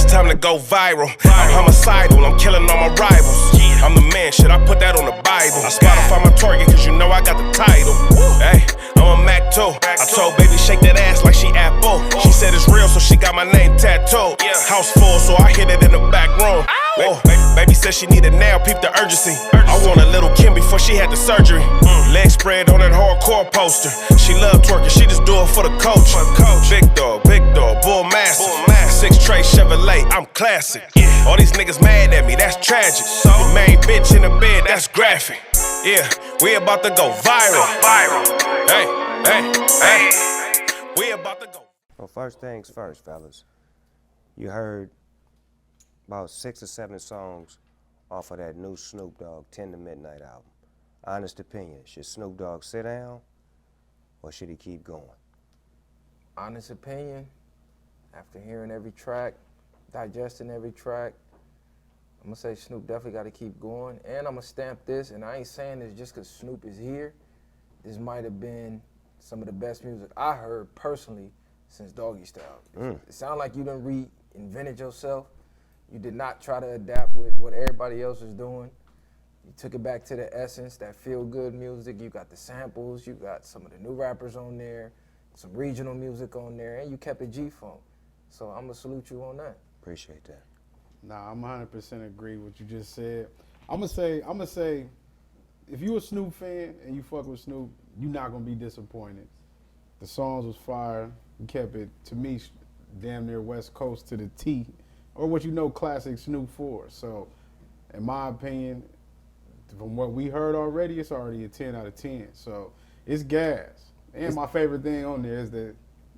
time to go viral. I'm homicidal, I'm killing all my rivals. I'm the man, shit, I put that on the Bible. Spotify my target, cause you know I got the title. Hey, I'm a Mac too. I told baby shake that ass like she Apple. She said it's real, so she got my name tattooed. House full, so I hit it in the back room. Whoa, baby said she need it now, peep the urgency. I want a little Kim before she had the surgery. Leg spread on that hardcore poster. She love twerking, she just do it for the coach. Big dog, bull massive. 6 tray Chevrolet, I'm classic. All these niggas mad at me, that's tragic. The main bitch in the bed, that's graphic. Yeah, we about to go viral. Hey, we about to go. Well, first things first, fellas. You heard about 6 or 7 songs off of that new Snoop Dogg 10 to Midnight album. Honest opinion, should Snoop Dogg sit down or should he keep going? Honest opinion, after hearing every track, digesting every track, I'm gonna say Snoop definitely gotta keep going. And I'm gonna stamp this, and I ain't saying this just cause Snoop is here. This might have been some of the best music I heard personally since Doggy Style. It sounded like you done reinvented yourself. You did not try to adapt with what everybody else was doing. You took it back to the essence, that feel-good music. You got the samples, you got some of the new rappers on there, some regional music on there, and you kept it G-Funk. So I'm gonna salute you on that. Appreciate that. Nah, I'm 100% agree with what you just said. I'm gonna say, if you a Snoop fan and you fuck with Snoop, you're not gonna be disappointed. The songs was fire. You kept it, to me, damn near West Coast to the T, or what you know classic Snoop for. So, in my opinion, from what we heard already, it's already a 10 out of 10. So, it's gas. And my favorite thing on there is that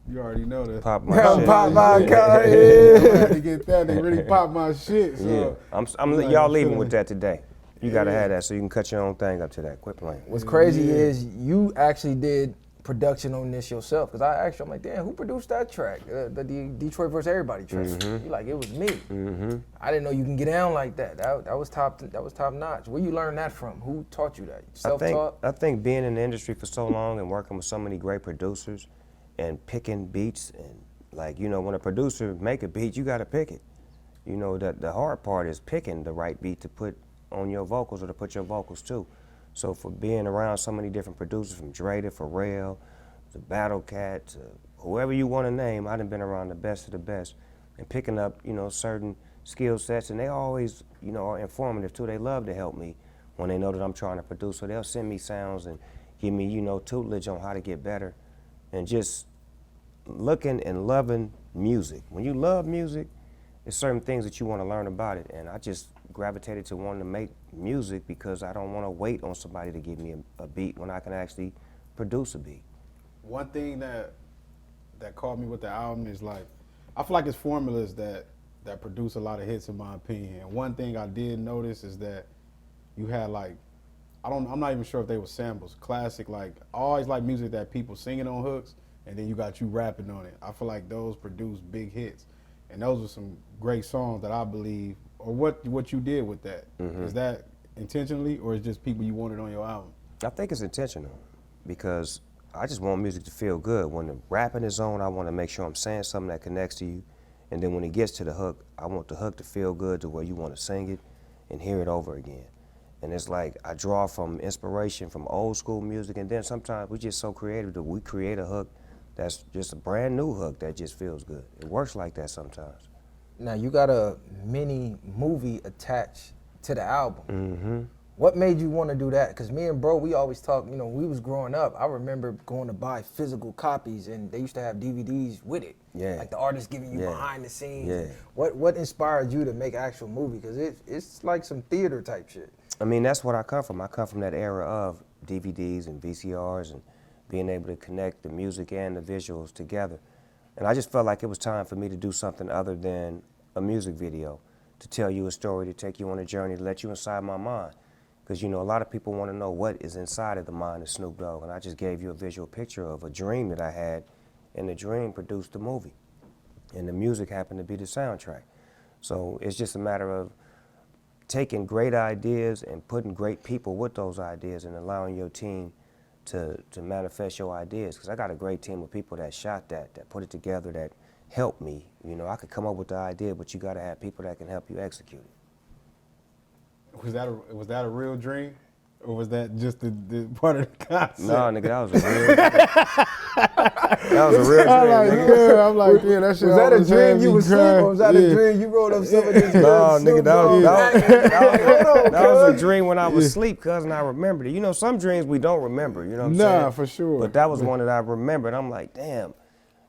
you already know that. Pop my shit. Pop my car, yeah. I had to get that. They really pop my shit. So. Yeah, y'all leaving with that today. You gotta have that so you can cut your own thing up to that. Quit playing. What's crazy is you actually did production on this yourself. Cause I asked you, I'm like, damn, who produced that track? The Detroit vs. Everybody track. You like, it was me. I didn't know you can get down like that. That was top notch. Where you learn that from? Who taught you that? Self-taught? I think being in the industry for so long and working with so many great producers and picking beats, and like, you know, when a producer make a beat, you gotta pick it. You know, the hard part is picking the right beat to put on your vocals or to put your vocals to. So for being around so many different producers, from Dre to Pharrell to Battle Cat to whoever you want to name, I done been around the best of the best and picking up, you know, certain skill sets, and they always, you know, are informative too. They love to help me when they know that I'm trying to produce, so they'll send me sounds and give me, you know, tutelage on how to get better, and just looking and loving music. When you love music, there's certain things that you want to learn about it, and I just gravitated to wanting to make music because I don't want to wait on somebody to give me a beat when I can actually produce a beat. One thing that caught me with the album is, like, I feel like it's formulas that produce a lot of hits in my opinion. And one thing I did notice is that you had, like, I'm not even sure if they were samples, classic, like, I always like music that people singing on hooks and then you got you rapping on it. I feel like those produce big hits. And those were some great songs that I believe, or what you did with that. Is that intentionally, or is it just people you wanted on your album? I think it's intentional because I just want music to feel good. When the rapping is on, I want to make sure I'm saying something that connects to you. And then when it gets to the hook, I want the hook to feel good to where you want to sing it and hear it over again. And it's like I draw from inspiration from old school music, and then sometimes we're just so creative that we create a hook that's just a brand new hook that just feels good. It works like that sometimes. Now, you got a mini movie attached to the album. What made you want to do that? Because me and bro, we always talk, you know, when we was growing up, I remember going to buy physical copies and they used to have DVDs with it. Yeah. Like the artist giving you behind the scenes. Yeah. What inspired you to make an actual movie? Because it's like some theater type shit. I mean, that's what I come from. I come from that era of DVDs and VCRs and being able to connect the music and the visuals together. And I just felt like it was time for me to do something other than a music video, to tell you a story, to take you on a journey, to let you inside my mind. Because, you know, a lot of people want to know what is inside of the mind of Snoop Dogg, and I just gave you a visual picture of a dream that I had, and the dream produced the movie. And the music happened to be the soundtrack. So it's just a matter of taking great ideas and putting great people with those ideas and allowing your team to manifest your ideas. Because I got a great team of people that shot that put it together, that help me. You know, I could come up with the idea, but you gotta have people that can help you execute it. Was that a real dream? Or was that just the part of the concept? No, nigga, that was a real that was a real dream, nigga. Yeah, I'm like, yeah, that shit. Was that a always dream had you me was asleep, crying. or was that a dream you wrote up some of this? No, nigga, that was a dream. dream when I was asleep, cuz, and I remembered it. You know, some dreams we don't remember, you know what I'm saying? Nah, for sure. But that was one that I remembered. I'm like, damn.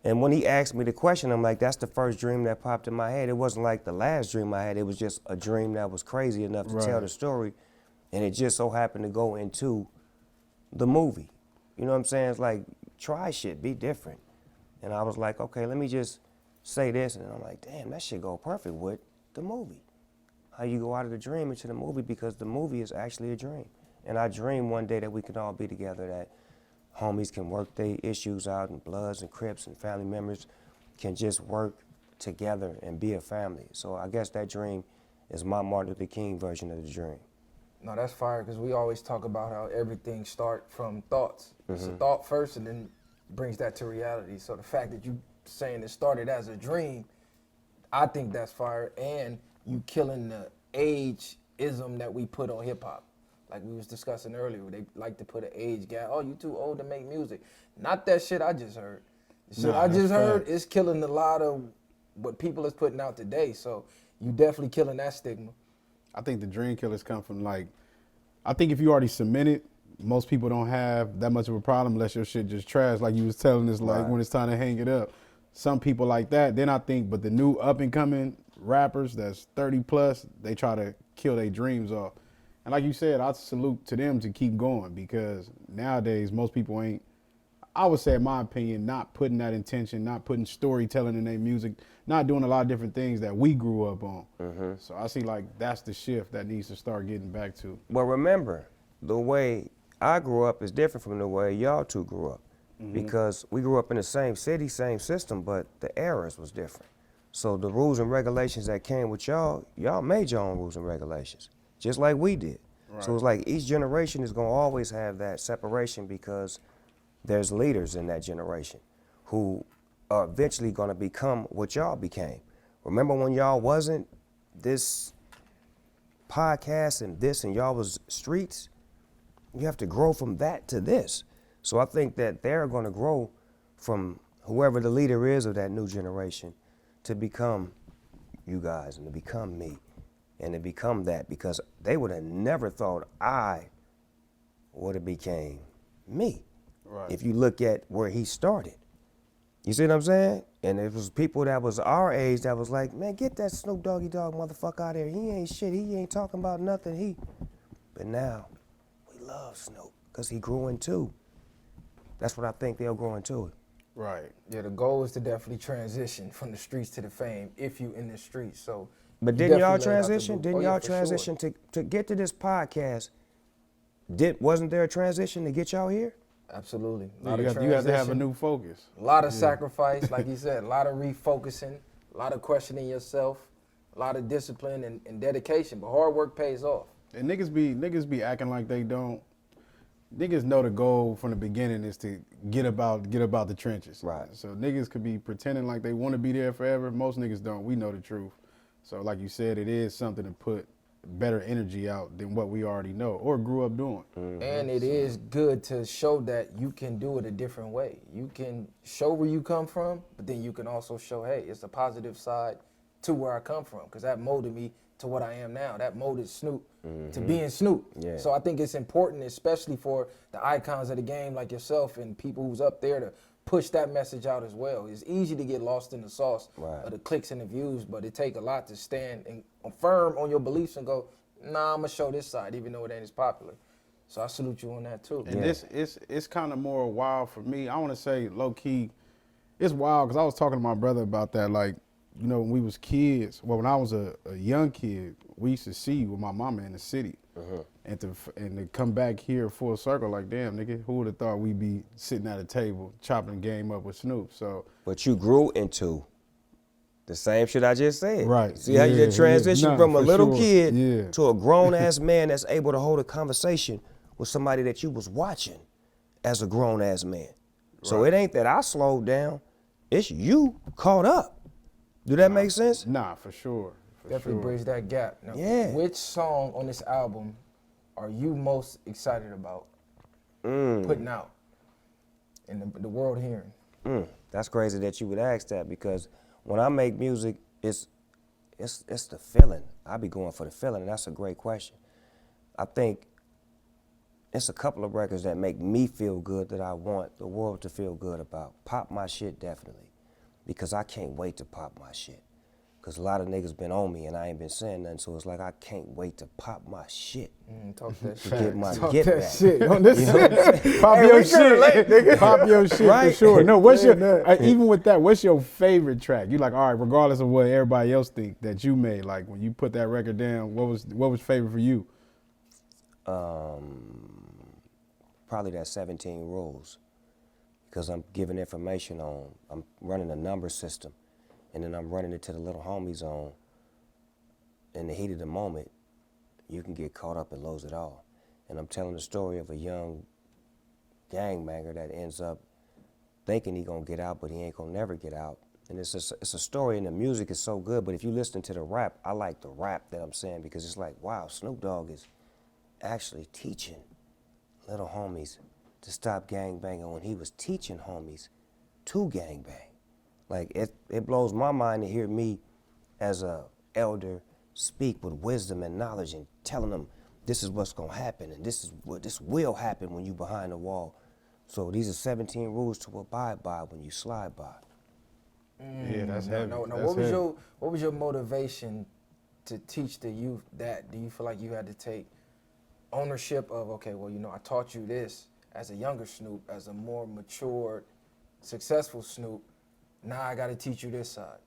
And when he asked me the question, I'm like, that's the first dream that popped in my head. It wasn't like the last dream I had. It was just a dream that was crazy enough to tell the story. And it just so happened to go into the movie. You know what I'm saying? It's like, try shit, be different. And I was like, okay, let me just say this. And I'm like, damn, that shit go perfect with the movie. How you go out of the dream into the movie, because the movie is actually a dream. And I dream one day that we can all be together, that homies can work their issues out, and Bloods and Crips and family members can just work together and be a family. So I guess that dream is my Martin Luther King version of the dream. No, that's fire, because we always talk about how everything starts from thoughts. It's a thought first and then brings that to reality. So the fact that you saying it started as a dream, I think that's fire. And you killing the ageism that we put on hip hop. Like we was discussing earlier, they like to put an age gap. Oh, you too old to make music. Not that shit I just heard. The shit I just heard is killing a lot of what people is putting out today. So you definitely killing that stigma. I think the dream killers come from, like, I think if you already cemented, most people don't have that much of a problem unless your shit just trash, like you was telling us, like when it's time to hang it up. Some people like that. Then I think, but the new up and coming rappers that's 30 plus, they try to kill their dreams off. And like you said, I salute to them to keep going, because nowadays most people ain't, I would say in my opinion, not putting that intention, not putting storytelling in their music, not doing a lot of different things that we grew up on. So I see like that's the shift that needs to start getting back to. Well, remember, the way I grew up is different from the way y'all two grew up, because we grew up in the same city, same system, but the eras was different. So the rules and regulations that came with y'all made your own rules and regulations, just like we did. So it's like each generation is gonna always have that separation, because there's leaders in that generation who are eventually gonna become what y'all became. Remember when y'all wasn't this podcast and this, and y'all was streets? You have to grow from that to this. So I think that they're gonna grow from whoever the leader is of that new generation to become you guys, and to become me, and to become that, because they would have never thought I would have became me. If you look at where he started. You see what I'm saying? And it was people that was our age that was like, man, get that Snoop Doggy Dogg motherfucker out of here. He ain't shit, he ain't talking about nothing, But now, we love Snoop, because he grew into. That's what I think they'll grow into it. Right. Yeah, the goal is to definitely transition from the streets to the fame if you in the streets. So, but didn't y'all transition? Didn't y'all transition to get to this podcast? Wasn't there a transition to get y'all here? Absolutely. You have to have a new focus. A lot of sacrifice, like you said, a lot of refocusing, a lot of questioning yourself, a lot of discipline and dedication. But hard work pays off. And niggas be acting like they don't. Niggas know the goal from the beginning is to get about the trenches. Right. So niggas could be pretending like they want to be there forever. Most niggas don't. We know the truth. So like you said, it is something to put better energy out than what we already know or grew up doing. And it is good to show that you can do it a different way. You can show where you come from, but then you can also show, hey, it's a positive side to where I come from, because that molded me to what I am now. That molded Snoop to being Snoop. Yeah. So I think it's important, especially for the icons of the game like yourself and people who's up there, to push that message out as well. It's easy to get lost in the sauce of the clicks and the views, but it take a lot to stand and firm on your beliefs and go, nah, I'm gonna show this side, even though it ain't as popular. So I salute you on that too. And this it's kind of more wild for me. I want to say low key, it's wild because I was talking to my brother about that. Like, you know, when we was kids, well, when I was a young kid, we used to see with my mama in the city, and to come back here full circle, like, damn, nigga, who would have thought we'd be sitting at a table chopping the game up with Snoop? So, but you grew into the same shit I just said. Right. See how you just transitioned from a little kid to a grown ass man that's able to hold a conversation with somebody that you was watching as a grown ass man. So it ain't that I slowed down, it's you caught up. Do that make sense? Nah, for sure. Definitely bridge that gap. Now, Yeah. which song on this album are you most excited about putting out and the world hearing? That's crazy that you would ask that, because when I make music, it's the feeling. I be going for the feeling, and that's a great question. I think it's a couple of records that make me feel good that I want the world to feel good about. Pop My Shit, definitely, because I can't wait to pop my shit. Because a lot of niggas been on me and I ain't been saying nothing, so it's like I can't wait to pop my shit. Talk that To shit. get my Talk get that back. shit. On this pop Hey, your we can relate, shit. nigga. Pop your shit Right? for sure. No, what's your Yeah, even with that? What's your favorite track? You like, all right, regardless of what everybody else think that you made. Like when you put that record down, what was favorite for you? Probably that 17 Rules, because I'm giving information on, I'm running a number system, and then I'm running it to the little homies on. In the heat of the moment, you can get caught up and lose it all. And I'm telling the story of a young gangbanger that ends up thinking he gonna get out, but he ain't gonna never get out. And it's a story, and the music is so good, but if you listen to the rap, I like the rap that I'm saying, because it's like, wow, Snoop Dogg is actually teaching little homies to stop gangbanging when he was teaching homies to gangbang. Like, it blows my mind to hear me as a elder speak with wisdom and knowledge and telling them this is what's gonna happen and this will happen when you behind the wall. So these are 17 rules to abide by when you slide by. Yeah, that's heavy. Now, That's what was heavy. your motivation to teach the youth that? Do you feel like you had to take ownership of, okay, well, I taught you this as a younger Snoop, as a more mature, successful Snoop. Now I got to teach you this side.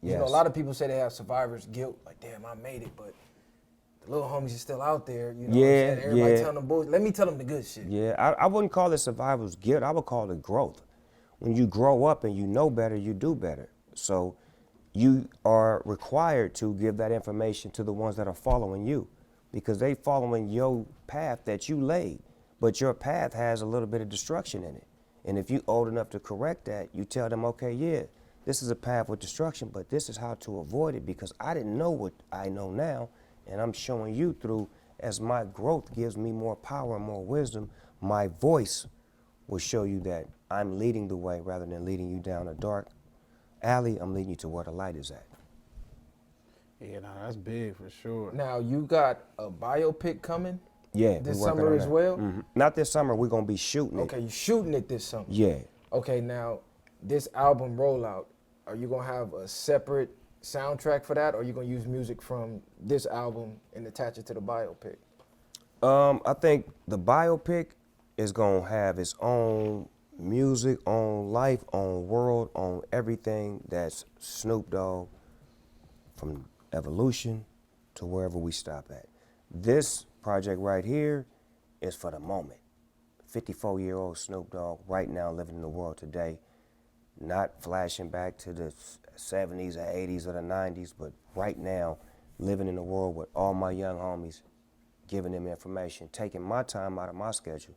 Yes. A lot of people say they have survivor's guilt, like, damn, I made it, but the little homies are still out there. You know what I'm saying? Everybody telling them bullshit. Let me tell them the good shit. Yeah, I wouldn't call it survivor's guilt. I would call it growth. When you grow up and you know better, you do better. So you are required to give that information to the ones that are following you, because they following your path that you laid, but your path has a little bit of destruction in it. And if you old enough to correct that, you tell them, okay, yeah, this is a path with destruction, but this is how to avoid it, because I didn't know what I know now, and I'm showing you through, as my growth gives me more power and more wisdom, my voice will show you that I'm leading the way rather than leading you down a dark alley. I'm leading you to where the light is at. Yeah, nah, that's big for sure. Now, you got a biopic coming Yeah, this we're working summer on as that. well? Mhm. Not this summer, we're gonna be shooting it. Okay, you're shooting it this summer. Yeah. Okay, now, this album rollout, are you going to have a separate soundtrack for that, or are you going to use music from this album and attach it to the biopic? I think the biopic is gonna have its own music, own life, own world, own everything that's Snoop Dogg, from evolution to wherever we stop at. This project right here is for the moment. 54-year-old Snoop Dogg right now living in the world today, not flashing back to the 70s or 80s or the 90s, but right now living in the world with all my young homies, giving them information, taking my time out of my schedule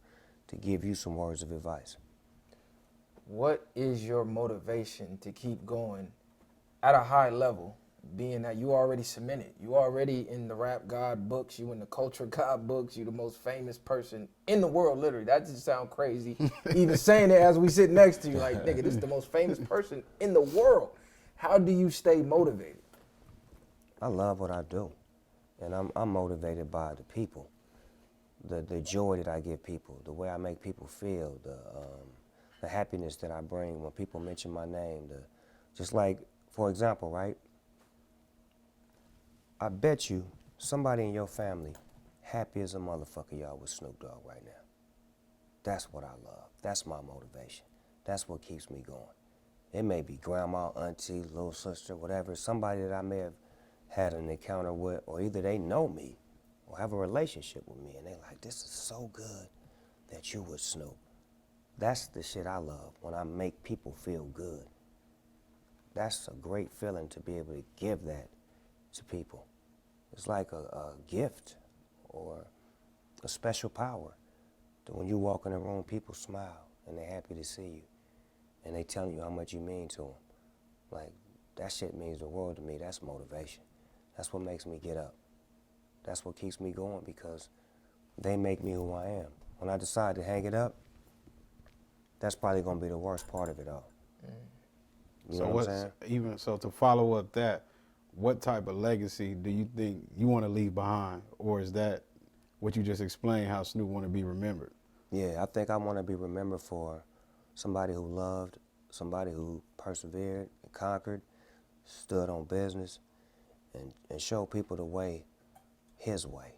to give you some words of advice. What is your motivation to keep going at a high level, being that you already cemented? You already in the rap god books, you in the culture god books, you the most famous person in the world, literally. That just sounds crazy. Even saying it as we sit next to you, like, nigga, this is the most famous person in the world. How do you stay motivated? I love what I do, and I'm motivated by the people, the joy that I give people, the way I make people feel, the happiness that I bring when people mention my name. Just like, for example, right? I bet you somebody in your family happy as a motherfucker y'all with Snoop Dogg right now. That's what I love. That's my motivation. That's what keeps me going. It may be grandma, auntie, little sister, whatever, somebody that I may have had an encounter with, or either they know me or have a relationship with me, and they like, this is so good that you with Snoop. That's the shit I love, when I make people feel good. That's a great feeling to be able to give that to people. It's like a gift or a special power that when you walk in a room, people smile and they're happy to see you and they tell you how much you mean to them. Like, that shit means the world to me. That's motivation. That's what makes me get up. That's what keeps me going, because they make me who I am. When I decide to hang it up, that's probably gonna be the worst part of it all. You know what I'm saying? Even so, to follow up that, what type of legacy do you think you want to leave behind, or is that what you just explained, how Snoop want to be remembered? Yeah, I think I want to be remembered for somebody who loved, somebody who persevered and conquered, stood on business, and showed people the way, his way,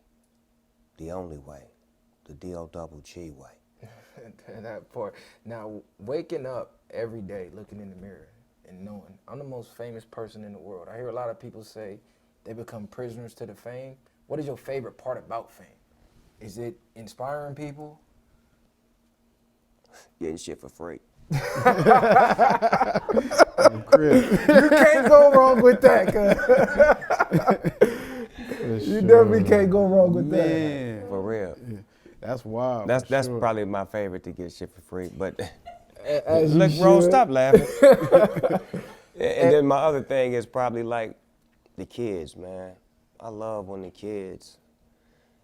the only way, the D-O-double-G way. That part. Now, waking up every day, looking in the mirror and knowing I'm the most famous person in the world. I hear a lot of people say they become prisoners to the fame. What is your favorite part about fame? Is it inspiring people? Getting shit for free. You can't go wrong with that, cuz. You definitely can't go wrong with that. For real. Yeah. That's wild. That's sure. probably my favorite, to get shit for free. But As look, you bro, should. stop laughing. And then my other thing is probably like the kids, man. I love when the kids,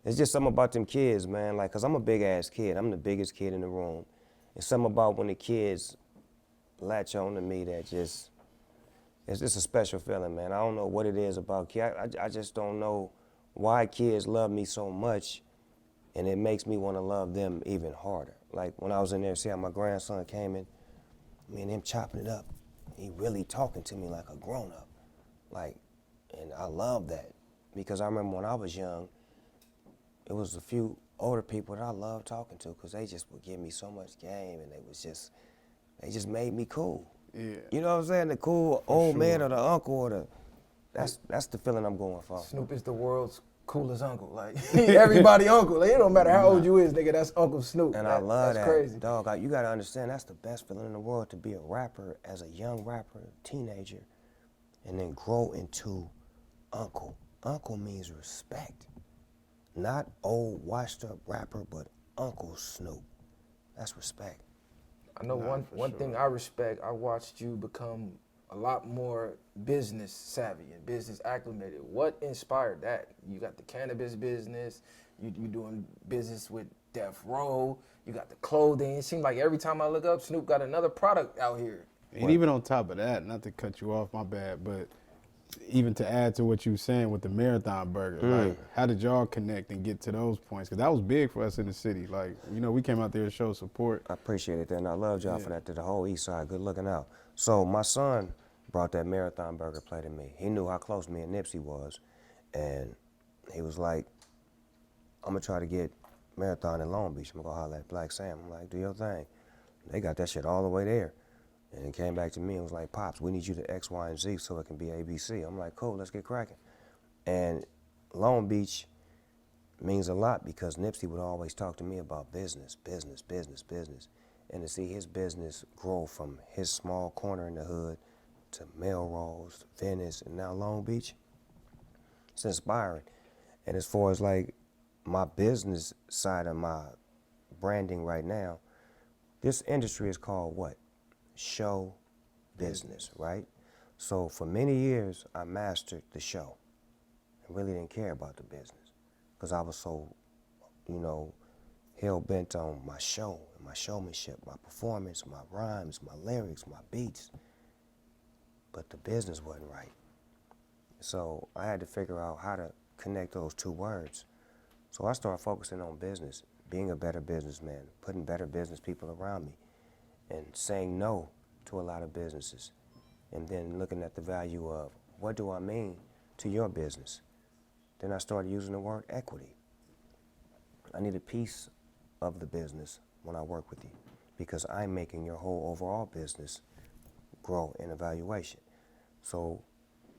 it's just something about them kids, man. Like, cause I'm a big ass kid. I'm the biggest kid in the room. It's something about when the kids latch on to me that just, it's just a special feeling, man. I don't know what it is about kids. I just don't know why kids love me so much, and it makes me want to love them even harder. Like when I was in there, see how my grandson came in, me and him chopping it up. He really talking to me like a grown-up. Like, and I love that, because I remember when I was young, it was a few older people that I loved talking to, because they just would give me so much game, and they just made me cool. Yeah. You know what I'm saying? The cool old man or the uncle or the, that's the feeling I'm going for. Snoop is the world's coolest uncle. Like, everybody uncle. Like, it don't matter how old you is, nigga, that's Uncle Snoop. And I love that's that. Crazy. Dog, you gotta understand, that's the best feeling in the world, to be a rapper, as a young rapper, teenager, and then grow into uncle. Uncle means respect. Not old, washed up rapper, but Uncle Snoop. That's respect. I know one thing I respect, I watched you become a lot more business savvy and business acclimated. What inspired that? You got the cannabis business, you doing business with Death Row, you got the clothing. It seems like every time I look up, Snoop got another product out here. And even on top of that, not to cut you off, my bad, but even to add to what you were saying with the Marathon Burger, like, how did y'all connect and get to those points? Because that was big for us in the city. Like, you know, we came out there to show support. I appreciate it, and I loved y'all for that, to the whole East Side. Good looking out. So my son brought that Marathon Burger play to me. He knew how close me and Nipsey was, and he was like, I'm gonna try to get Marathon in Long Beach. I'm gonna go holler at Black Sam. I'm like, do your thing. They got that shit all the way there. And he came back to me and was like, Pops, we need you to X, Y, and Z so it can be ABC. I'm like, cool, let's get cracking. And Long Beach means a lot, because Nipsey would always talk to me about business, business, business, business. And to see his business grow from his small corner in the hood to Melrose, Venice, and now Long Beach, it's inspiring. And as far as like my business side of my branding right now, this industry is called what? Show business, right? So for many years, I mastered the show and really didn't care about the business, because I was so, you know, hell-bent on my show and my showmanship, my performance, my rhymes, my lyrics, my beats. But the business wasn't right. So I had to figure out how to connect those two words. So I started focusing on business, being a better businessman, putting better business people around me, and saying no to a lot of businesses, and then looking at the value of, what do I mean to your business? Then I started using the word equity. I need a piece of the business when I work with you, because I'm making your whole overall business grow in evaluation. So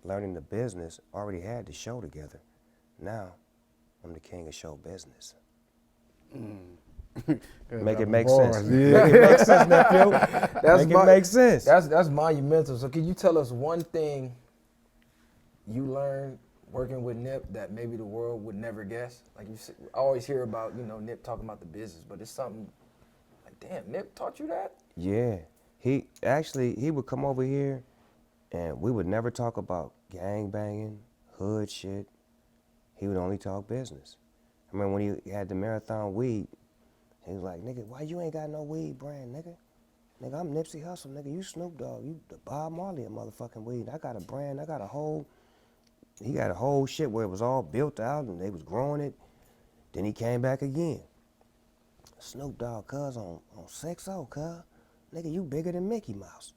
learning the business, already had the show together. Now I'm the king of show business. Make it make sense. Yeah. Make it make sense, nephew. Make sense. That's monumental. So can you tell us one thing you learned working with Nip that maybe the world would never guess? Like, I always hear about, you know, Nip talking about the business, but it's something like, damn, Nip taught you that? Yeah. He would come over here And we would never talk about gang banging, hood shit. He would only talk business. I remember when he had the Marathon weed, he was like, nigga, why you ain't got no weed brand, nigga? Nigga, I'm Nipsey Hussle, nigga, you Snoop Dogg, you the Bob Marley of motherfucking weed. I got a brand, I got a whole, he got a whole shit where it was all built out and they was growing it. Then he came back again. Snoop Dogg, cuz, on 6-0, cuz. Nigga, you bigger than Mickey Mouse.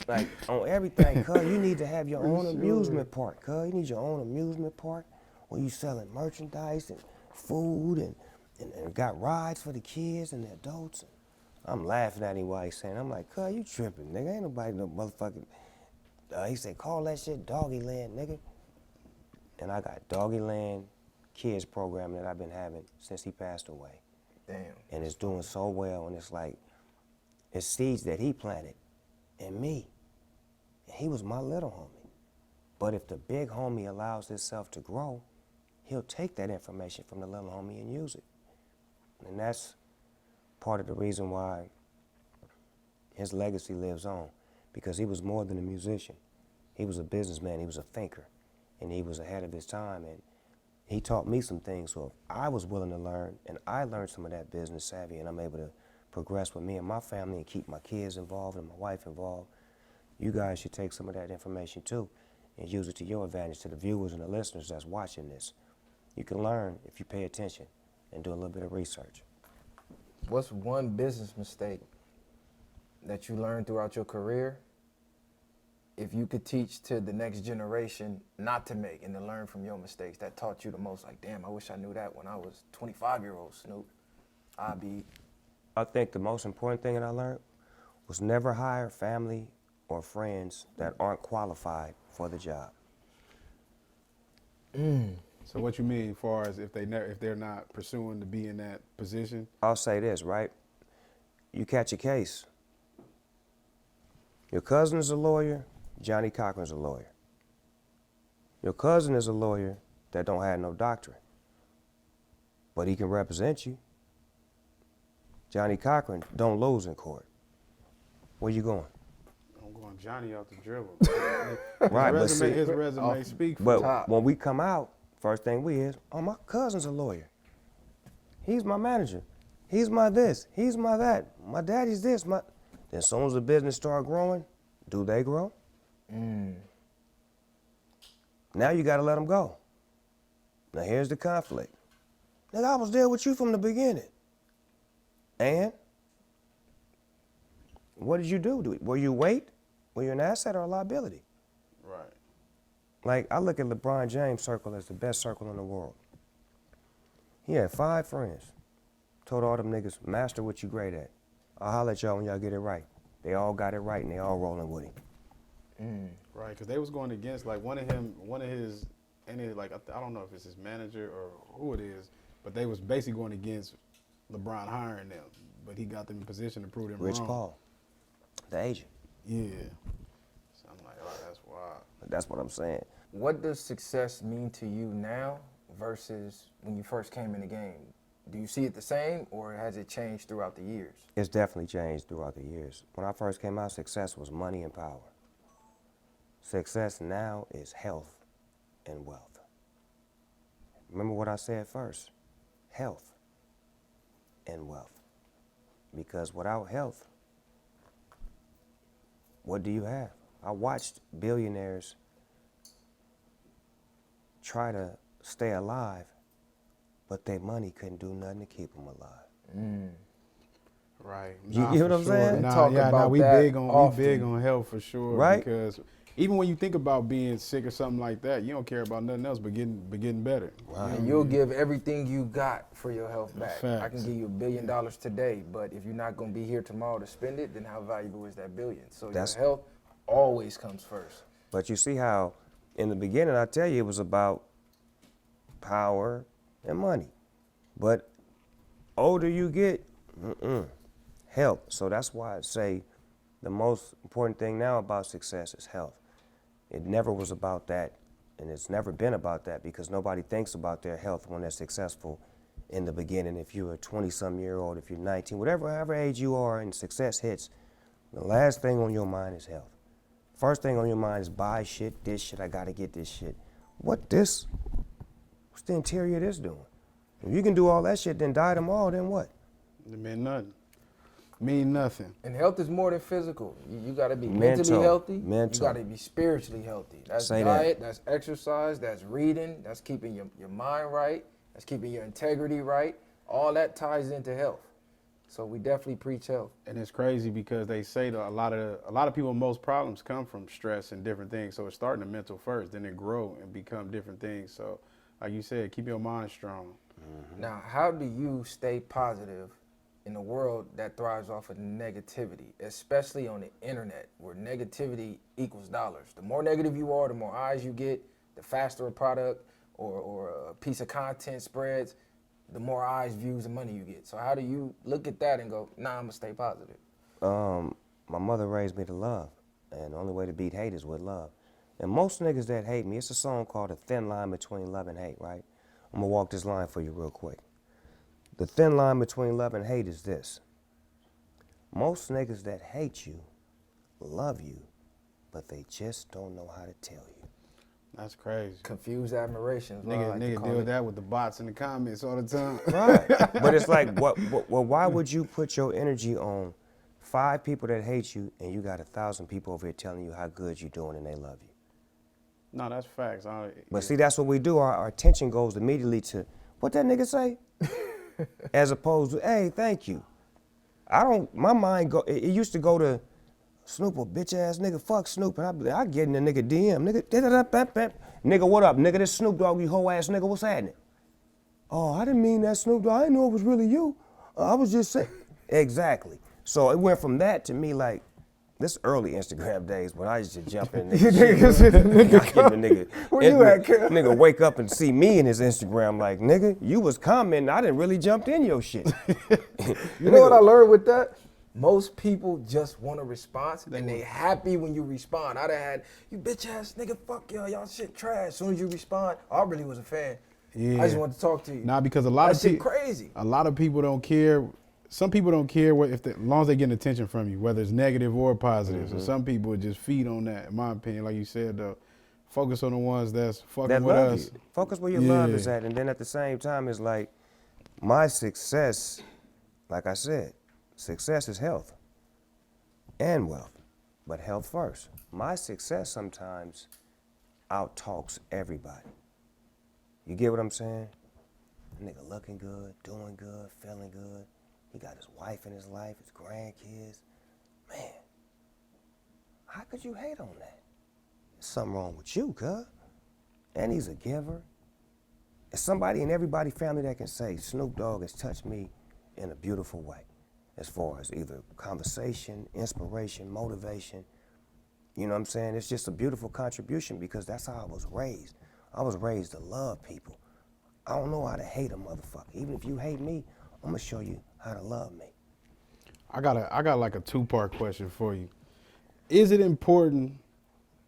Like, on everything, cuz, you need to have your own amusement park, cuz. You need your own amusement park where you selling merchandise and food and got rides for the kids and the adults. I'm laughing at him while he's saying, I'm like, cuz, you tripping, nigga. Ain't nobody no motherfucking, he said, call that shit Doggy Land, nigga. And I got Doggy Land kids program that I've been having since he passed away. Damn. And it's doing so well, and it's like, it's seeds that he planted in me. And he was my little homie. But if the big homie allows himself to grow, he'll take that information from the little homie and use it. And that's part of the reason why his legacy lives on, because he was more than a musician. He was a businessman, he was a thinker, and he was ahead of his time, and he taught me some things. So if I was willing to learn, and I learned some of that business savvy, and I'm able to progress with me and my family and keep my kids involved and my wife involved, you guys should take some of that information too and use it to your advantage, to the viewers and the listeners that's watching this. You can learn if you pay attention and do a little bit of research. What's one business mistake that you learned throughout your career, if you could teach to the next generation not to make and to learn from your mistakes, that taught you the most? Like, damn, I wish I knew that when I was 25-year-old Snoop. I think the most important thing that I learned was never hire family or friends that aren't qualified for the job. So what you mean, as far as if they're not pursuing to be in that position? I'll say this, right? You catch a case. Your cousin is a lawyer, Johnny Cochran's a lawyer. Your cousin is a lawyer that don't have no doctorate, but he can represent you. Johnny Cochran don't lose in court. Where you going? I'm going Johnny out the dribble. Right, but see, his resume speak for but top. when we come out, first thing we is, oh, my cousin's a lawyer. He's my manager. He's my this. He's my that. My daddy's this. Then as soon as the business start growing, do they grow? Now you gotta let them go. Now here's the conflict. Nigga, I was there with you from the beginning. And what did you do? Were you weight? Were you an asset or a liability? Right. Like, I look at LeBron James' circle as the best circle in the world. He had 5 friends. Told all them niggas, master what you great at. I'll holler at y'all when y'all get it right. They all got it right and they all rolling with him. Right, because they was going against, like, one of his, like, I don't know if it's his manager or who it is, but they was basically going against LeBron hiring them, but he got them in position to prove them Rich wrong. Paul, the agent. Yeah. So I'm like, oh, that's wild. That's what I'm saying. What does success mean to you now versus when you first came in the game? Do you see it the same, or has it changed throughout the years? It's definitely changed throughout the years. When I first came out, success was money and power. Success now is health and wealth. Remember what I said first, health and wealth. Because without health, what do you have? I watched billionaires try to stay alive, but their money couldn't do nothing to keep them alive. Right. You get what I'm saying? We big on health for sure. Right? Because even when you think about being sick or something like that, you don't care about nothing else but getting better. Right. And you'll give everything you got for your health back. Facts. I can give you $1 billion today, but if you're not going to be here tomorrow to spend it, then how valuable is that billion? So your health always comes first. But you see how in the beginning, I tell you, it was about power and money. But older you get, health. So that's why I say the most important thing now about success is health. It never was about that, and it's never been about that, because nobody thinks about their health when they're successful in the beginning. If you're a 20-some-year-old, if you're 19, however age you are and success hits, The last thing on your mind is health. First thing on your mind is buy shit, this shit, I gotta get this shit. What this? What's the interior of this doing? If you can do all that shit, then die tomorrow, then what? It mean nothing. Mean nothing. And health is more than physical. You got to be Mental. mentally healthy. Mental. You got to be spiritually healthy. That's Say diet, that. that's exercise, that's reading, that's keeping your mind right, that's keeping your integrity right. All that ties into health. So we definitely preach health. And it's crazy because they say that a lot of people, most problems come from stress and different things. So it's starting the mental first, then it grow and become different things. So like you said, keep your mind strong. Mm-hmm. Now, how do you stay positive in a world that thrives off of negativity, especially on the internet, where negativity equals dollars? The more negative you are, the more eyes you get, the faster a product or a piece of content spreads, the more eyes, views, and money you get. So how do you look at that and go, nah, I'm gonna stay positive? My mother raised me to love, and the only way to beat hate is with love. And most niggas that hate me, it's a song called A Thin Line Between Love and Hate, right? I'm gonna walk this line for you real quick. The thin line between love and hate is this. Most niggas that hate you love you, but they just don't know how to tell you. That's crazy. Confused admiration. Nigga deal with that with the bots in the comments all the time. Right. But it's like, why would you put your energy on 5 people that hate you and you got 1,000 people over here telling you how good you're doing and they love you? No, that's facts. But see, that's what we do. Our attention goes immediately to, what that nigga say? As opposed to, hey, thank you. My mind it used to go to Snoop, a bitch ass nigga, fuck Snoop, and I get in the nigga DM, nigga, what up, nigga, this Snoop Dogg, you hoe ass nigga, what's happening? Oh, I didn't mean that, Snoop Dogg, I didn't know it was really you. I was just saying, exactly. So it went from that to me like, this early Instagram days when I used to jump in nigga wake up and see me in his Instagram like, nigga, you was commenting, I didn't really jump in your shit. You know what I learned with that? Most people just want a response and they happy when you respond. I done had, you bitch ass nigga, fuck y'all shit trash. As soon as you respond, I really was a fan. Yeah. I just wanted to talk to you. Nah, because a lot that of shit people crazy. A lot of people don't care. Some people don't care as long as they get attention from you, whether it's negative or positive. Mm-hmm. So some people just feed on that, in my opinion. Like you said, though, focus on the ones that's fucking That with love us. you. Focus where your love is at, and then at the same time, it's like, my success, like I said, success is health and wealth, but health first. My success sometimes out-talks everybody. You get what I'm saying? Nigga looking good, doing good, feeling good. He got his wife in his life, his grandkids. Man, how could you hate on that? There's something wrong with you, cuz. And he's a giver. There's somebody in everybody's family that can say, Snoop Dogg has touched me in a beautiful way, as far as either conversation, inspiration, motivation. You know what I'm saying? It's just a beautiful contribution because that's how I was raised. I was raised to love people. I don't know how to hate a motherfucker. Even if you hate me, I'm gonna show you how to love me. I got like a 2-part question for you. Is it important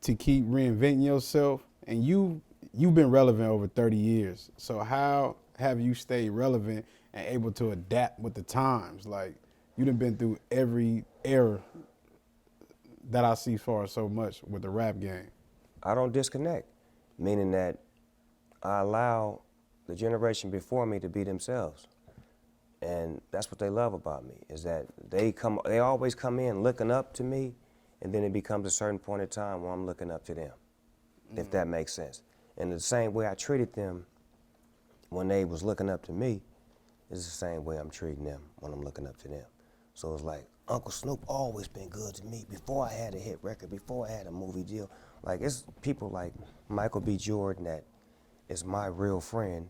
to keep reinventing yourself? And you've been relevant over 30 years. So how have you stayed relevant and able to adapt with the times? Like, you done been through every era that I see far so much with the rap game. I don't disconnect, meaning that I allow the generation before me to be themselves. And that's what they love about me, is that they always come in looking up to me, and then it becomes a certain point in time where I'm looking up to them, if that makes sense. And the same way I treated them when they was looking up to me is the same way I'm treating them when I'm looking up to them. So it's like, Uncle Snoop always been good to me before I had a hit record, before I had a movie deal. Like, it's people like Michael B. Jordan that is my real friend.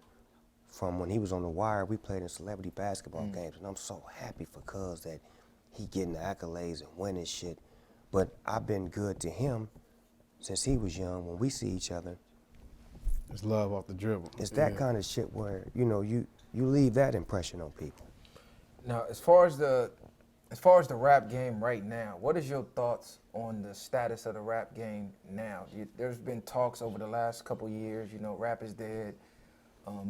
From when he was on The Wire, we played in celebrity basketball games, and I'm so happy for cuz that he getting the accolades and winning shit. But I've been good to him since he was young. When we see each other, It's love off the dribble. it's that kind of shit where, you know, you leave that impression on people. Now, as far as the rap game right now, what is your thoughts on the status of the rap game now? There's been talks over the last couple years, you know, rap is dead.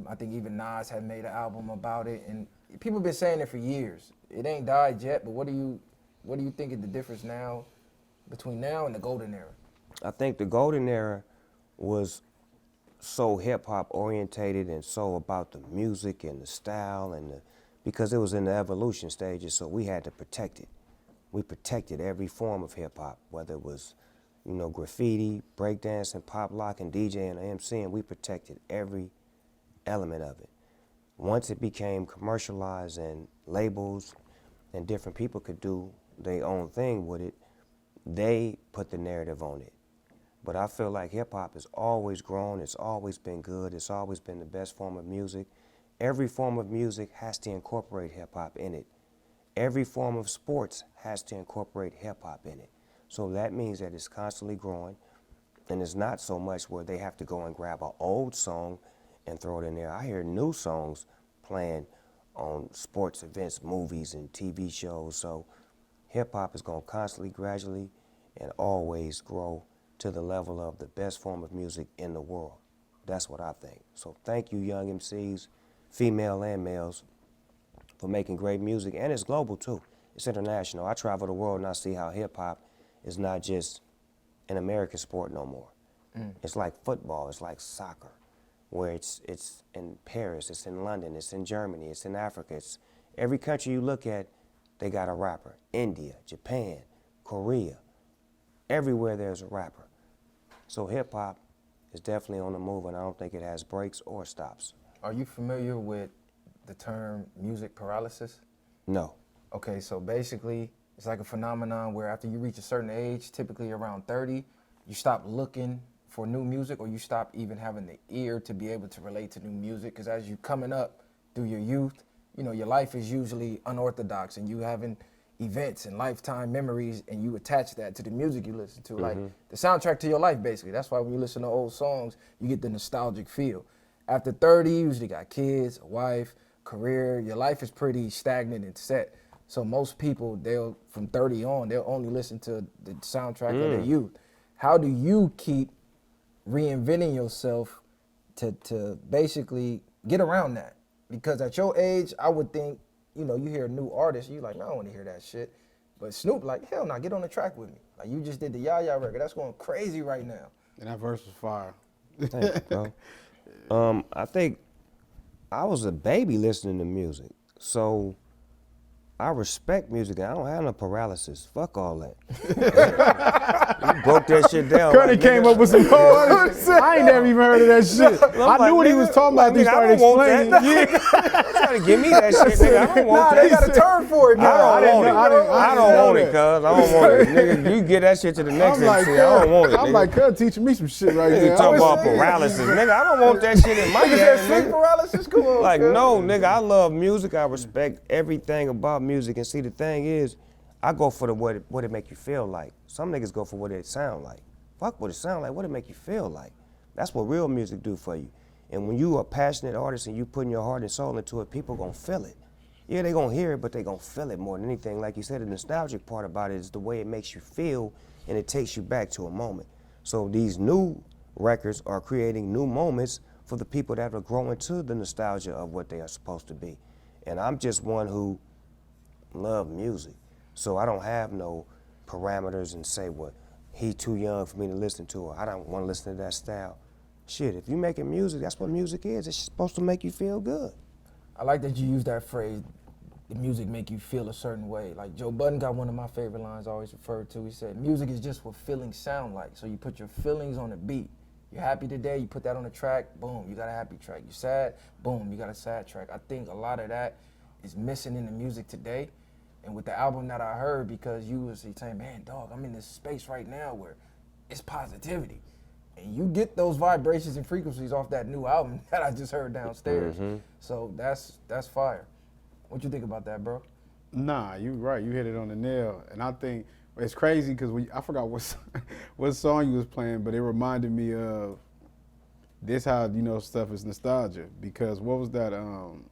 I think even Nas had made an album about it, and people have been saying it for years. It ain't died yet, but what do What do you think is the difference now between now and the golden era? I think the golden era was so hip hop orientated and so about the music and the style because it was in the evolution stages, so we had to protect it. We protected every form of hip hop, whether it was, graffiti, breakdancing, pop locking, DJing, or MCing. We protected every element of it. Once it became commercialized and labels and different people could do their own thing with it, they put the narrative on it. But I feel like hip hop has always grown, it's always been good, it's always been the best form of music. Every form of music has to incorporate hip hop in it. Every form of sports has to incorporate hip hop in it. So that means that it's constantly growing, and it's not so much where they have to go and grab an old song and throw it in there. I hear new songs playing on sports events, movies, and TV shows. So hip hop is going to constantly, gradually, and always grow to the level of the best form of music in the world. That's what I think. So thank you, young MCs, female and males, for making great music. And it's global too. It's international. I travel the world and I see how hip hop is not just an American sport no more. It's like football, it's like soccer, where it's in Paris, it's in London, it's in Germany, it's in Africa. It's every country you look at, they got a rapper. India, Japan, Korea, everywhere there's a rapper. So hip hop is definitely on the move, and I don't think it has breaks or stops. Are you familiar with the term music paralysis? No. Okay, so basically, it's like a phenomenon where after you reach a certain age, typically around 30, you stop looking for new music, or you stop even having the ear to be able to relate to new music. Because as you're coming up through your youth, your life is usually unorthodox, and you having events and lifetime memories, and you attach that to the music you listen to, like the soundtrack to your life, basically. That's why when you listen to old songs, you get the nostalgic feel. After 30, you usually got kids, a wife, career. Your life is pretty stagnant and set. So most people, from 30 on, they'll only listen to the soundtrack of their youth. How do you keep reinventing yourself to basically get around that? Because at your age, I would think, you hear a new artist, you like, no, I don't want to hear that shit. But Snoop, like, hell nah, get on the track with me. Like, you just did the Yaya record. That's going crazy right now. And that verse was fire. Thanks, bro. I think I was a baby listening to music. So I respect music, and I don't have no paralysis. Fuck all that. You broke that shit down. Curry came up with some poems. I ain't never even heard of that shit. I knew what he was talking about. He started explaining. Don't try to give me that shit, nigga. I don't want that. They got a term for it now. I don't want it, cuz. I don't want it. Nigga, you get that shit to the next MC. I don't want it, nigga. I'm like, cuz, teaching me some shit right there. You talking about paralysis. Nigga, I don't want that shit in my head, Sleep nigga. paralysis? Come on, Like, cuz. no, nigga, I love music. I respect everything about music. And see, the thing is, I go for what it make you feel like. Some niggas go for what it sound like. Fuck what it sound like, what it make you feel like. That's what real music do for you. And when you a passionate artist and you putting your heart and soul into it, people gonna feel it. Yeah, they gonna hear it, but they gonna feel it more than anything. Like you said, the nostalgic part about it is the way it makes you feel, and it takes you back to a moment. So these new records are creating new moments for the people that are growing to the nostalgia of what they are supposed to be. And I'm just one who love music. So I don't have no parameters and say, well, he too young for me to listen to, or I don't want to listen to that style. Shit, if you making music, that's what music is. It's supposed to make you feel good. I like that you use that phrase, the music make you feel a certain way. Like Joe Budden got one of my favorite lines I always refer to. He said, music is just what feelings sound like. So you put your feelings on a beat. You're happy today, you put that on a track, boom, you got a happy track. You're sad, boom, you got a sad track. I think a lot of that is missing in the music today. And with the album that I heard, because you was saying, man, dog, I'm in this space right now where it's positivity. And you get those vibrations and frequencies off that new album that I just heard downstairs. So that's fire. What you think about that, bro? Nah, you right. You hit it on the nail. And I think it's crazy because I forgot what song you was playing, but it reminded me of this how, stuff is nostalgia. Because what was that? I want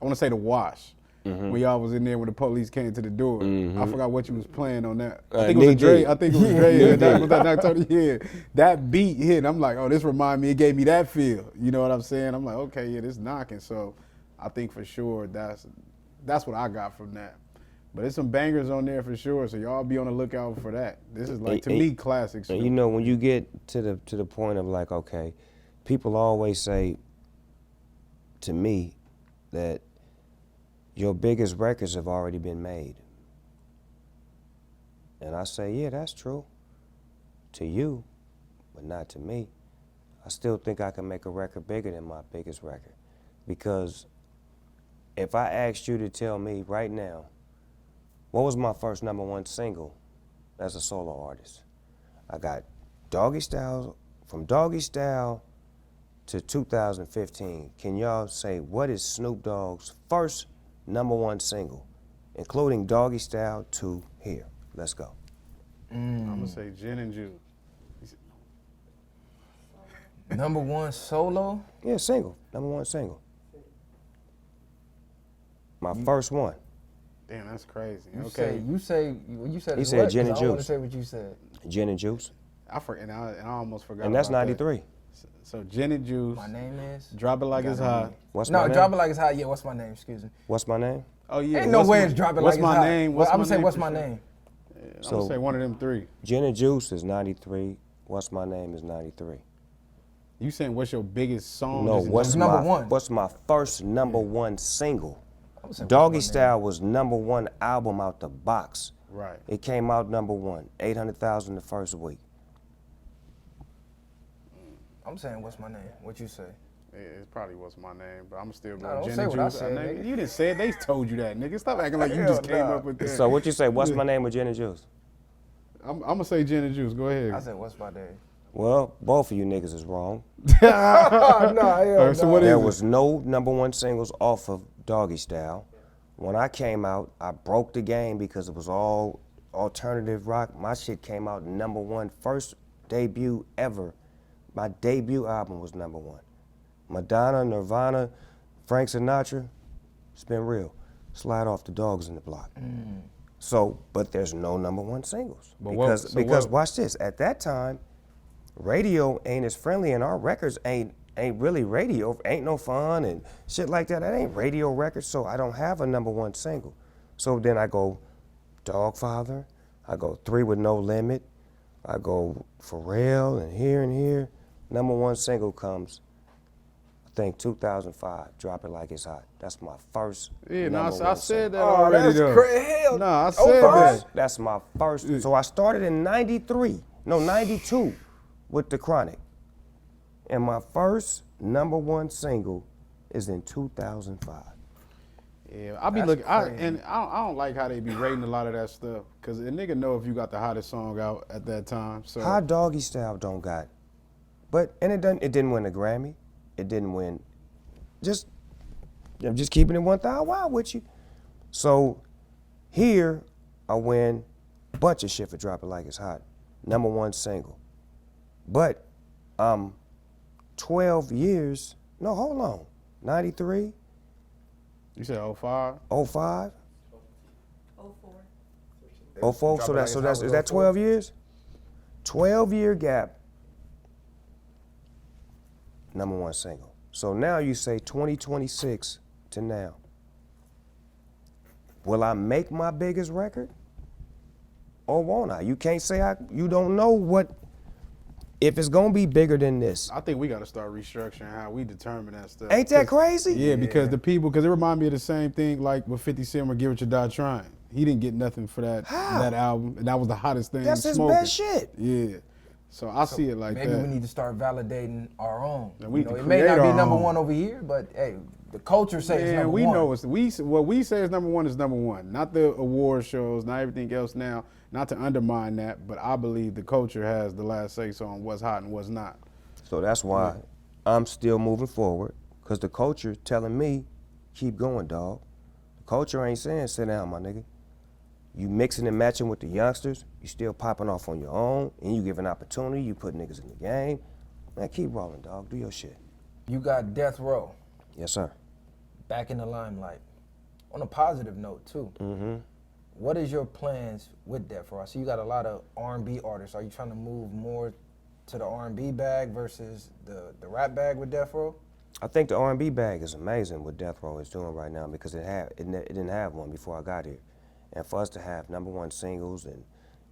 to say The Wash. When y'all was in there when the police came to the door. I forgot what you was playing on that. I think it was Dre. I think it was Dre. That beat hit. I'm like, oh, this remind me. It gave me that feel. You know what I'm saying? I'm like, okay, yeah, this knocking. So I think for sure that's what I got from that. But there's some bangers on there for sure, so y'all be on the lookout for that. This is like, to And- me, classic And Snoop. you know, when you get to the point of like, okay, people always say to me that your biggest records have already been made. And I say, yeah, that's true. To you, but not to me. I still think I can make a record bigger than my biggest record. Because if I asked you to tell me right now, what was my first #1 single as a solo artist? I got Doggy Style, from Doggy Style to 2015. Can y'all say what is Snoop Dogg's first #1 single, including Doggy Style to here? Let's go. I'm gonna say Gin and Juice. #1 solo. Yeah, single, #1 single. My first one. Damn, that's crazy. You Okay, say you said. He it's said what? gin and 'Cause I want to juice. say what you said. Gin and Juice. and I almost forgot. And that's about that. 93. So Gin and Juice. My name is. Drop it like it's hot. What's No, my name? drop it like it's hot. Yeah, what's my name? Excuse me. What's my name? Oh yeah. Ain't no what's way my- it's drop it What's like my it's hot. name? Well, What's I'm my gonna say name what's for my sure? name. I'm So- gonna say one of them three. Gin and Juice is 93. What's my name is 93. You saying what's your biggest song? No, just in what's general? number my one? what's my first #1 single? I'm gonna say what's Doggy my Style was #1 album out the box. Right. It came out #1, 800,000 the first week. I'm saying what's my name. What you say? It probably was my name, but I'm still No, going don't Gin say and what I Juice. said, Nigga, nigga. you didn't say it. They told you that, nigga. Stop acting like you just came Hell up with that. So what you say? What's my name with Gin and Juice? I'm gonna say Gin and Juice. Go ahead. I said what's my name. Well, both of you niggas is wrong. No, hell Alright, so what is There it? was no #1 singles off of Doggy Style. When I came out, I broke the game because it was all alternative rock. My shit came out #1, first debut ever. My debut album was #1. Madonna, Nirvana, Frank Sinatra, it's been real. Slide off the dogs in the block. So, but there's no #1 singles. But Because watch this, at that time, radio ain't as friendly and our records ain't really radio, ain't no fun and shit like that. That ain't radio records, so I don't have a #1 single. So then I go Dogfather, I go 3 with No Limit, I go Pharrell and here. #1 single comes, I think 2005, Drop It Like It's Hot. That's my first Yeah, no, #1 I said that single. already. that's though. crazy. Hell, No, I said first? that. That's my first. So I started in 92 with The Chronic. And my first #1 single is in 2005. Yeah, I be That's looking, crazy. I don't like how they be rating a lot of that stuff, cause a nigga know if you got the hottest song out at that time. So How Doggy Style don't got. And it didn't win a Grammy. It didn't win. I'm just keeping it 1,000 wild with you. So here I win a bunch of shit for Drop It Like It's Hot. #1 single. But 12 years, no, hold on. 93, you said 05. 05, 04. 04, Drop so It Like that's It's so Hot that's was is that 04? 12 years? 12-year gap. #1 single. So now you say 2026 to now. Will I make my biggest record? Or won't I? You can't say you don't know if it's gonna be bigger than this. I think we got to start restructuring how we determine that stuff. Ain't that crazy? Yeah, because because it remind me of the same thing like with 50 Cent with Give It Your Die Trying. He didn't get nothing for that album, and that was the hottest thing. That's his smoking. best shit. Yeah, so I see it like Maybe that. we need to start validating our own. And we You know, can it may not create be our #1 own. over here, but hey, the culture says it's Man, #1. we know what we say is #1 is #1, not the award shows, not everything else now. Not to undermine that, but I believe the culture has the last say so on what's hot and what's not. So that's why I'm still moving forward, because the culture telling me, keep going, dog. The culture ain't saying sit down, my nigga. You mixing and matching with the youngsters, you still popping off on your own, and you give an opportunity, you put niggas in the game. Man, keep rolling, dog. Do your shit. You got Death Row Yes, sir. back in the limelight. On a positive note too. Mm-hmm. What is your plans with Death Row? I see you got a lot of R&B artists. Are you trying to move more to the R&B bag versus the rap bag with Death Row? I think the R&B bag is amazing what Death Row is doing right now because it didn't have one before I got here. And for us to have #1 singles and,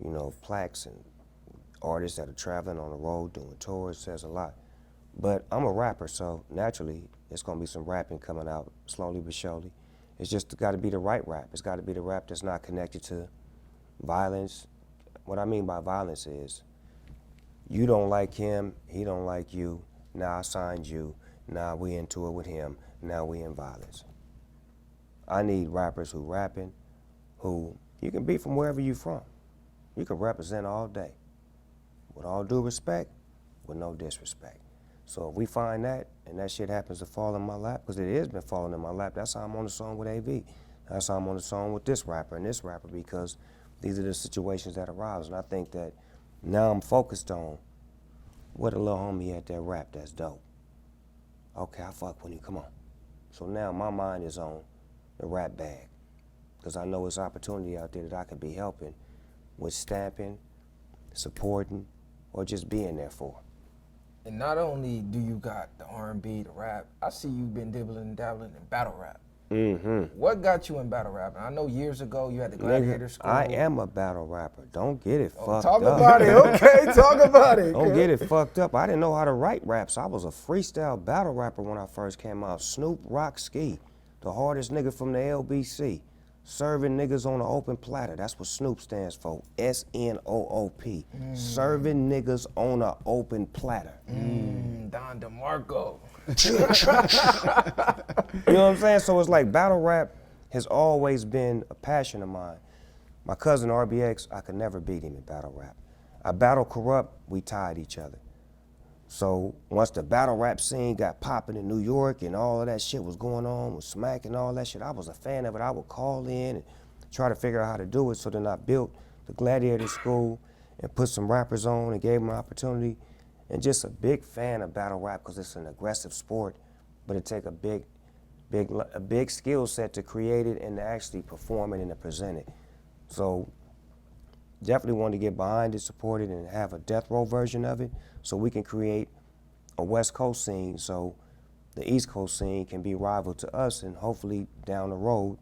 you know, plaques and artists that are traveling on the road doing tours says a lot. But I'm a rapper, so naturally it's gonna be some rapping coming out slowly but surely. It's just gotta be the right rap. It's gotta be the rap that's not connected to violence. What I mean by violence is you don't like him, he don't like you, now I signed you, now we into it with him, now we in violence. I need rappers who rapping, who you can be from wherever you from. You can represent all day. With all due respect, with no disrespect. So if we find that, and that shit happens to fall in my lap, because it has been falling in my lap, that's how I'm on the song with AV. That's how I'm on the song with this rapper and this rapper, because these are the situations that arise. And I think that now I'm focused on what a little homie at that rap that's dope. Okay, I fuck with him, come on. So now my mind is on the rap bag, because I know it's opportunity out there that I could be helping with stamping, supporting, or just being there for. And not only do you got the R&B, the rap, I see you've been dibbling and dabbling in battle rap. What got you in battle rap? I know years ago you had the Gladiator School. I am a battle rapper. Don't get it fucked Talk up. about it, okay, talk about it. Don't get it fucked up. I didn't know how to write raps. I was a freestyle battle rapper when I first came out. Snoop Rock Ski, the hardest nigga from the LBC. Serving niggas on an open platter. That's what Snoop stands for. SNOOP. Serving niggas on an open platter. Don DeMarco. You know what I'm saying? So it's like battle rap has always been a passion of mine. My cousin RBX, I could never beat him in battle rap. I battle Corrupt, we tied each other. So once the battle rap scene got popping in New York and all of that shit was going on with Smack and all that shit, I was a fan of it. I would call in and try to figure out how to do it. So then I built the Gladiator School and put some rappers on and gave them an opportunity. And just a big fan of battle rap because it's an aggressive sport, but it take a big skill set to create it and to actually perform it and to present it. So definitely want to get behind it, support it, and have a death row version of it so we can create a West Coast scene so the East Coast scene can be rival to us, and hopefully down the road,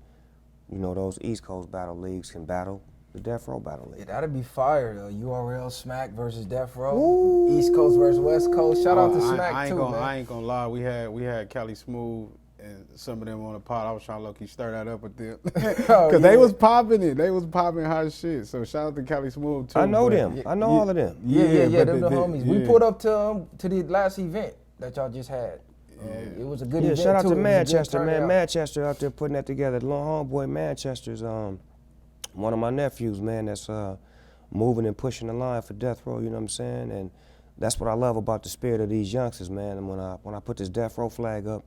you know, those East Coast battle leagues can battle the Death Row Battle League. Yeah, that'd be fire though. URL Smack versus Death Row. Ooh. East Coast versus West Coast. Shout out to Smack man. I ain't gonna lie. We had Cali Smooth and some of them on the pod. I was trying to low-key stir that up with them. Because they was popping it. They was popping hot shit. So shout out to Cali Smooth too. I know them. I know all of them. Yeah, them the homies. We pulled up to the last event that y'all just had. It was a good event. Shout out too. to Manchester, man. Manchester out there putting that together. The little homeboy Manchester's one of my nephews, man, that's moving and pushing the line for Death Row, you know what I'm saying? And that's what I love about the spirit of these youngsters, man. And when I put this Death Row flag up,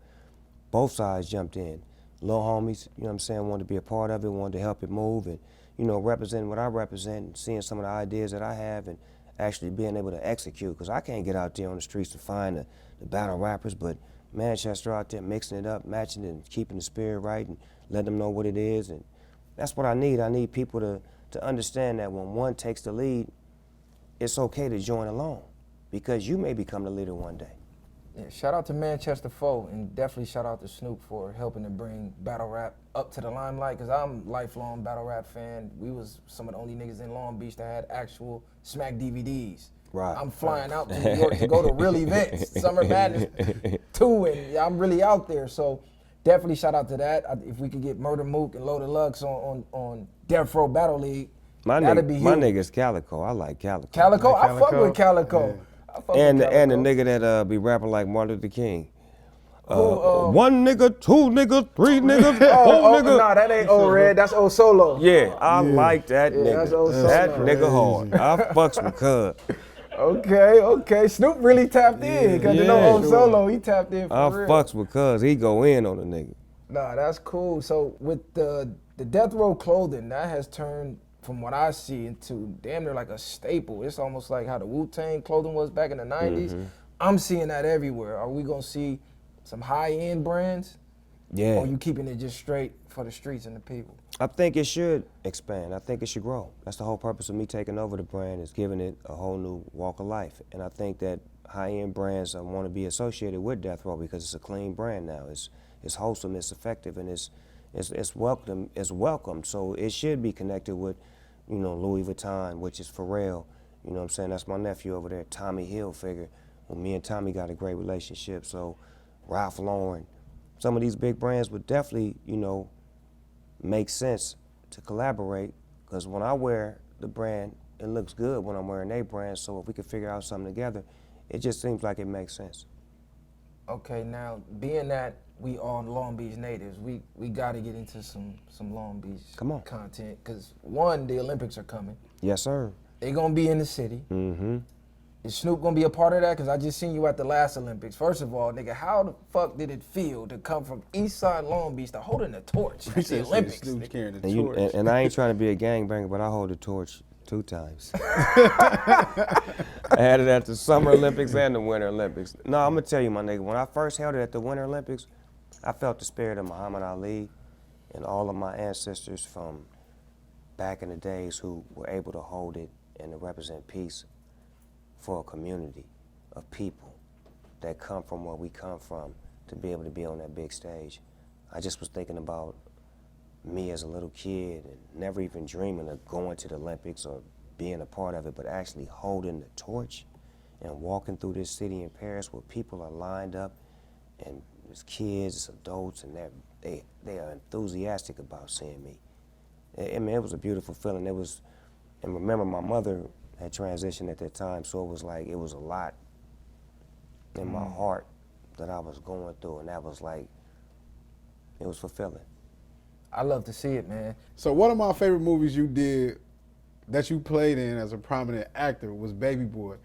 both sides jumped in. Little homies, you know what I'm saying, wanted to be a part of it, wanted to help it move, and, you know, representing what I represent, and seeing some of the ideas that I have, and actually being able to execute. Because I can't get out there on the streets to find the battle rappers, but Manchester out there mixing it up, matching it, and keeping the spirit right, and letting them know what it is. And that's what I need. I need people to understand that when one takes the lead, it's okay to join along, because you may become the leader one day. Yeah, shout out to Manchester Foe, and definitely shout out to Snoop for helping to bring battle rap up to the limelight, because I'm a lifelong battle rap fan. We was some of the only niggas in Long Beach that had actual Smack DVDs. Right. I'm flying out to New York to go to real events, Summer Madness 2, and I'm really out there. So definitely shout out to that. If we could get Murder Mook and Loaded Lux on Death Row Battle League, that'd be huge. My nigga's Calico. I like Calico. Calico? I fuck with Calico. Yeah. And the nigga that be rapping like Martin Luther King. One nigga, two nigga, three niggas, four nigga. Nah, that ain't old Red. That's old Solo. Yeah, I like that nigga. That's old Solo. That nigga hard. I fucks with Cub. Okay. Snoop really tapped in, because you know old Solo, he tapped in for real. I fucks with Cuz. He go in on a nigga. Nah, that's cool. So with the Death Row clothing, that has turned, from what I see, into damn near like a staple. It's almost like how the Wu-Tang clothing was back in the 90s. Mm-hmm. I'm seeing that everywhere. Are we gonna see some high-end brands? Yeah. Or are you keeping it just straight for the streets and the people? I think it should expand. I think it should grow. That's the whole purpose of me taking over the brand, is giving it a whole new walk of life. And I think that high-end brands want to be associated with Death Row because it's a clean brand now. It's wholesome, it's effective, and it's it's welcome. It's welcome. So it should be connected with, you know, Louis Vuitton, which is Pharrell. You know what I'm saying? That's my nephew over there, Tommy Hilfiger. Well, me and Tommy got a great relationship. So Ralph Lauren, some of these big brands would definitely, you know, make sense to collaborate. Because when I wear the brand, it looks good when I'm wearing their brand. So if we could figure out something together, it just seems like it makes sense. Okay, now being that we all Long Beach natives, we got to get into some Long Beach content. Because one, the Olympics are coming. Yes, sir. They gonna be in the city. Mm-hmm. Is Snoop gonna be a part of that? Because I just seen you at the last Olympics. First of all, nigga, how the fuck did it feel to come from East Side Long Beach to holding the torch at the Olympics? Snoop's carrying the And, torch. and I ain't trying to be a gangbanger, but I hold the torch 2 times. I had it at the Summer Olympics and the Winter Olympics. No, I'm gonna tell you, my nigga, when I first held it at the Winter Olympics, I felt the spirit of Muhammad Ali and all of my ancestors from back in the days who were able to hold it and to represent peace for a community of people that come from where we come from to be able to be on that big stage. I just was thinking about me as a little kid and never even dreaming of going to the Olympics or being a part of it, but actually holding the torch and walking through this city in Paris where people are lined up and there's kids, it's adults, and they are enthusiastic about seeing me. I mean, it was a beautiful feeling. It was, and remember, my mother had transitioned at that time, so it was like, it was a lot in my heart that I was going through, and that was like, it was fulfilling. I love to see it, man. So one of my favorite movies you did that you played in as a prominent actor was Baby Boy.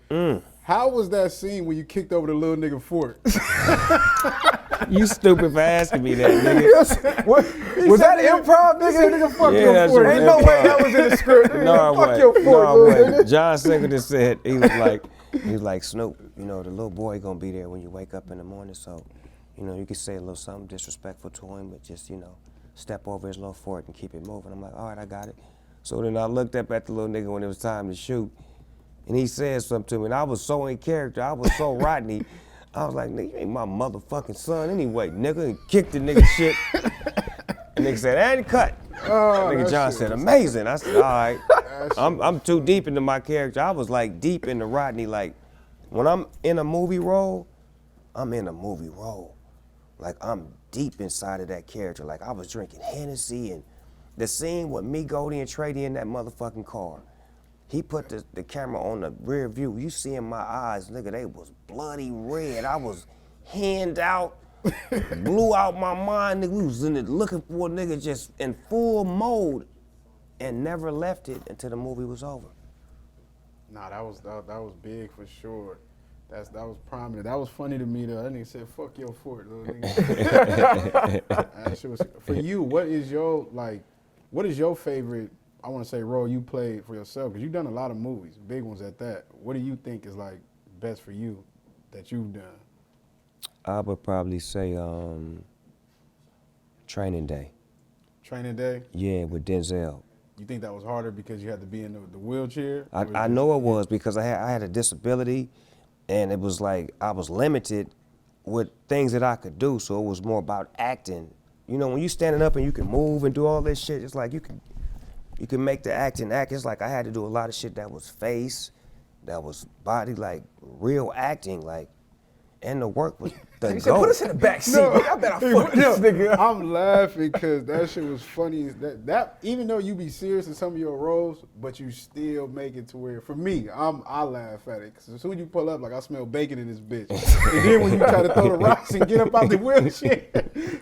How was that scene when you kicked over the little nigga fort? You stupid for asking me that, nigga. Was that improv, nigga? Fuck Yeah, your that's fort. what Ain't no way that was in the script. No, I Fuck your wasn't. fort, No, I little wasn't. nigga. John Singleton said, he was like, Snoop, you know, the little boy gonna be there when you wake up in the morning, so, you know, you can say a little something disrespectful to him, but just, you know, step over his little fort and keep it moving. I'm like, all right, I got it. So then I looked up at the little nigga when it was time to shoot, and he said something to me, and I was so in character, I was so Rodney. I was like, nigga, you ain't my motherfucking son anyway, nigga, and kicked the nigga shit. And nigga said, and cut. Nigga John said, amazing. I said, all right. I'm too deep into my character. I was like deep into Rodney. Like, when I'm in a movie role, I'm in a movie role. Like, I'm deep inside of that character. Like, I was drinking Hennessy, and the scene with me, Goldie, and Trady in that motherfucking car. He put the camera on the rear view. You see in my eyes, nigga, they was bloody red. I was hand out, blew out my mind, nigga. We was in it looking for a nigga just in full mode and never left it until the movie was over. Nah, that was big for sure. That was prominent. That was funny to me though. That nigga said, "Fuck your fort, little nigga." That shit was, for you, what is your favorite, I want to say, role you played for yourself? Because you've done a lot of movies, big ones at that. What do you think is like best for you that you've done? I would probably say Training Day. Training Day? Yeah, with Denzel. You think that was harder because you had to be in the wheelchair? I know it was because I had a disability, and it was like I was limited with things that I could do, so it was more about acting. You know, when you standing up and you can move and do all this shit, it's like you can make the acting act. It's like I had to do a lot of shit that was face, that was body, like real acting, like, and the work was the He said, put us in the back seat. I bet I fuck this nigga. I'm laughing because that shit was funny. That even though you be serious in some of your roles, but you still make it to where, for me, I laugh at it. Because as soon as you pull up, like, I smell bacon in this bitch. And then when you try to throw the rocks and get up out the wheelchair,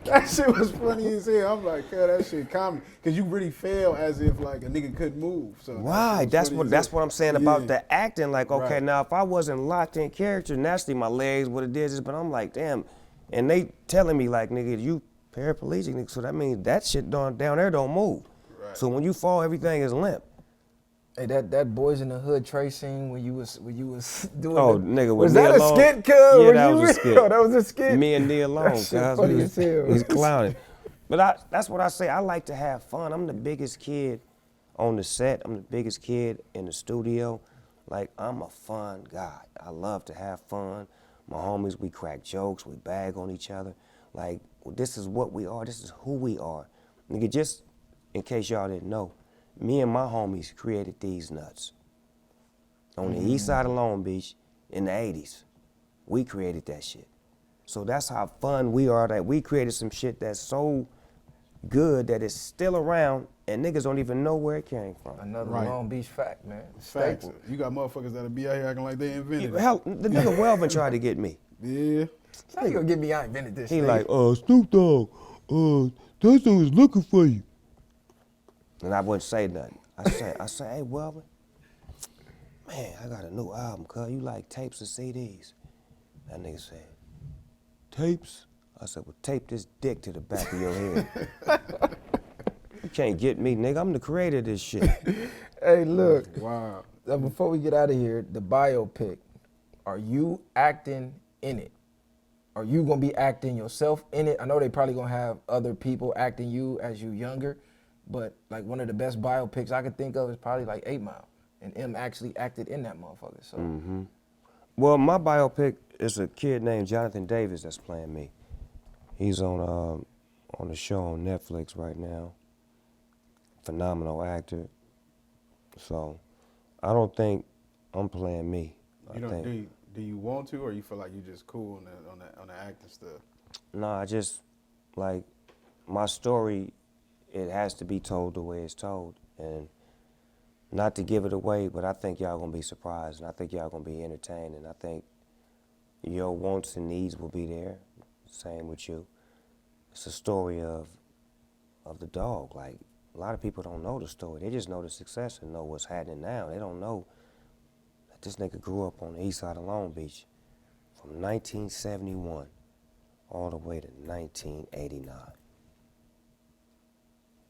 that shit was funny as hell. I'm like, yeah, that shit comedy. Because you really feel as if, like, a nigga couldn't move. So right, that's what I'm saying about the acting. Like, okay, Right. now if I wasn't locked in character, naturally my legs would have did this, but I'm like, damn. And they telling me like, nigga, you paraplegic, nigga, so that means that shit down there don't move. Right. So when you fall, everything is limp. Hey, that Boys in the Hood Trey scene when you was doing. Oh, nigga, was with that Nia a Long? skit, cuz? Yeah, Was that you was a real? skit. That was a skit. Me and Nia Long, That shit funny as hell. He's clowning. But that's what I say. I like to have fun. I'm the biggest kid on the set. I'm the biggest kid in the studio. Like, I'm a fun guy. I love to have fun. My homies, we crack jokes, we bag on each other. Like, this is what we are, this is who we are. Nigga, just in case y'all didn't know, me and my homies created these nuts. On the east side of Long Beach in the 80s. We created that shit. So that's how fun we are, that we created some shit that's so good that it's still around and niggas don't even know where it came from. Another Right. Long Beach fact, man. Facts. Staple. You got motherfuckers that'll be out here acting like they invented it. Hell, the nigga Welvin tried to get me. Yeah. How you gonna get me? I invented this. He nigga. like, Snoop Dogg, that dude is looking for you. And I wouldn't say nothing. I say, hey, Welvin, man, I got a new album, cuz you like tapes or CDs? That nigga said, tapes? I said, well, tape this dick to the back of your head. You can't get me, nigga. I'm the creator of this shit. Hey, look. Wow. Before we get out of here, the biopic. Are you acting in it? Are you gonna be acting yourself in it? I know they probably gonna have other people acting you as you younger, but like one of the best biopics I could think of is probably like 8 Mile, and M actually acted in that motherfucker. So. Well, my biopic is a kid named Jonathan Davis that's playing me. He's on the show on Netflix right now. Phenomenal actor. So, I don't think I'm playing me. Do you want to, or you feel like you just cool on the acting stuff? No, I just, like, my story, it has to be told the way it's told. And not to give it away, but I think y'all gonna be surprised, and I think y'all gonna be entertained, and I think your wants and needs will be there. Same with you. It's a story of the dog. Like, a lot of people don't know the story. They just know the success and know what's happening now. They don't know that this nigga grew up on the east side of Long Beach from 1971 all the way to 1989.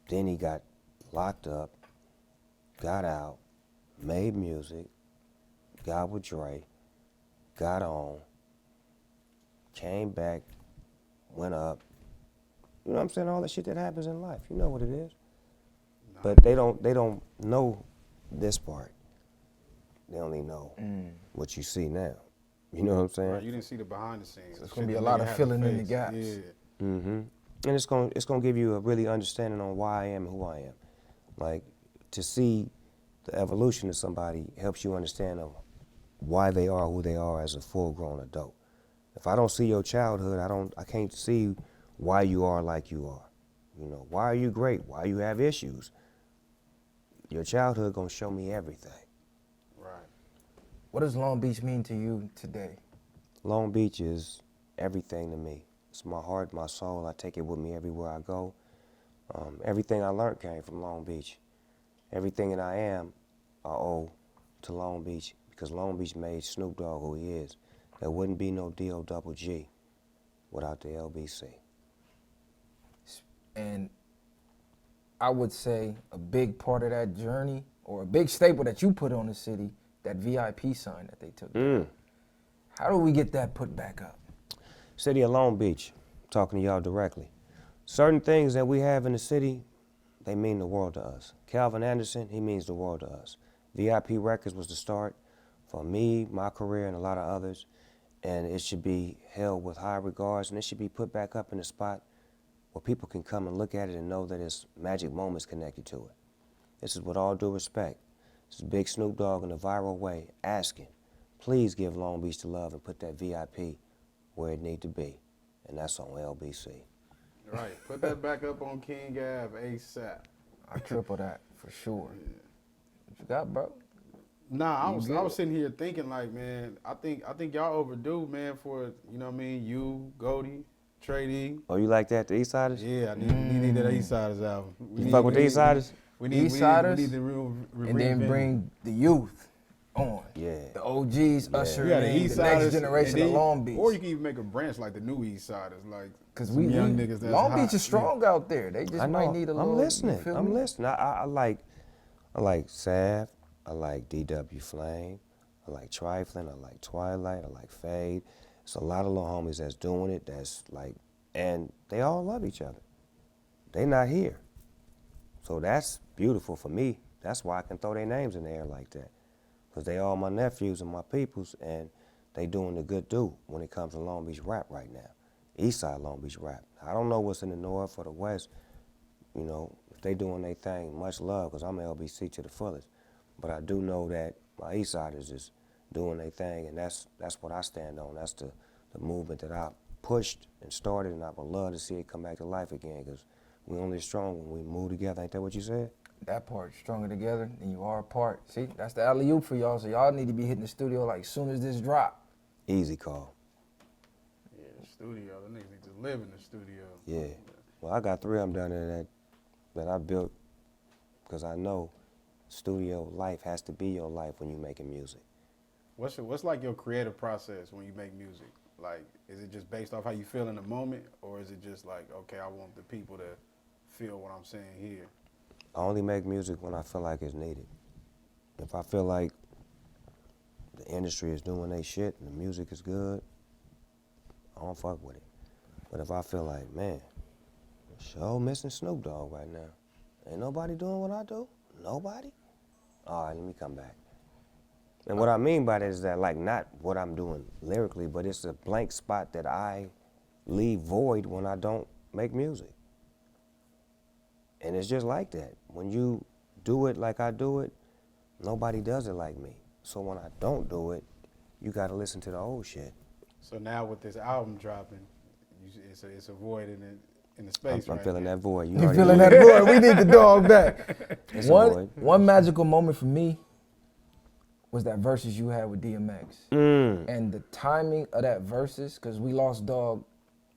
Then he got locked up, got out, made music, got with Dre, got on, came back, went up. You know what I'm saying? All the shit that happens in life. You know what it is. But they don't know this part. They only know what you see now. You know what I'm saying? Right, you didn't see the behind the scenes. It's gonna be a lot of filling in the gaps. Yeah. And it's gonna give you a really understanding on why I am and who I am. Like, to see the evolution of somebody helps you understand of why they are who they are as a full-grown adult. If I don't see your childhood, I can't see why you are like you are. You know, why are you great? Why you have issues? Your childhood gonna show me everything. Right. What does Long Beach mean to you today? Long Beach is everything to me. It's my heart, my soul. I take it with me everywhere I go. Everything I learned came from Long Beach. Everything that I am, I owe to Long Beach, because Long Beach made Snoop Dogg who he is. There wouldn't be no D.O.G. without the LBC. And I would say a big part of that journey, or a big staple that you put on the city, that VIP sign that they took. How do we get that put back up? City of Long Beach, talking to y'all directly. Certain things that we have in the city, they mean the world to us. Calvin Anderson, he means the world to us. VIP Records was the start for me, my career, and a lot of others. And it should be held with high regards, and it should be put back up in a spot where people can come and look at it and know that it's magic moments connected to it. This is with all due respect. This is Big Snoop Dogg in a viral way asking, please give Long Beach the love and put that VIP where it need to be. And that's on LBC. Right. Put that back up on King Ave ASAP. I triple that for sure. What you got, bro? Nah, I was sitting here thinking like, man, I think y'all overdue, man, for, you know what I mean, you, Goldie, Trey D. Oh, you like that, the East Siders? Yeah, I need that East Siders album. You fuck with the East Siders? We need the real And then bring the youth on. Yeah. The OGs usher Yeah, the in East the next Siders, generation and of then- Long Beach. Or you can even make a branch like the new East Siders, like Because some young niggas that's Long hot. Beach is strong out there. They just I know. might need a little. I'm listening. You feel I'm me? listening. I like Sav. I like DW Flame. I like Trifling. I like Twilight. I like Fade. It's a lot of little homies that's doing it. That's like, and they all love each other. They not here, so that's beautiful for me. That's why I can throw their names in the air like that, because they all my nephews and my peoples, and they doing the good do when it comes to Long Beach rap right now. East Side Long Beach rap. I don't know what's in the north or the west, you know, if they doing their thing, much love, because I'm LBC to the fullest. But I do know that my East Siders is doing their thing, and that's what I stand on. That's the movement that I pushed and started, and I would love to see it come back to life again, because we only strong when we move together. Ain't that what you said? That part, stronger together than you are apart. See, that's the alley-oop for y'all, so y'all need to be hitting the studio like as soon as this drop. Easy call. Yeah, the studio. The niggas need to live in the studio. Yeah. Well, I got 3 of them down there that I built, because I know studio life has to be your life when you're making music. What's like your creative process when you make music? Like, is it just based off how you feel in the moment, or is it just like, okay, I want the people to feel what I'm saying here? I only make music when I feel like it's needed. If I feel like the industry is doing their shit and the music is good, I don't fuck with it. But if I feel like, man, sure missing Snoop Dogg right now. Ain't nobody doing what I do? Nobody? All right, let me come back. And what I mean by that is that, like, not what I'm doing lyrically, but it's a blank spot that I leave void when I don't make music. And it's just like that. When you do it like I do it, nobody does it like me. So when I don't do it, you gotta listen to the old shit. So now with this album dropping, it's a void in the space. I'm right feeling now. that void. You feeling that boy? We need the dog back. It's a void. One magical moment for me was that versus you had with DMX. And the timing of that versus, because we lost Dog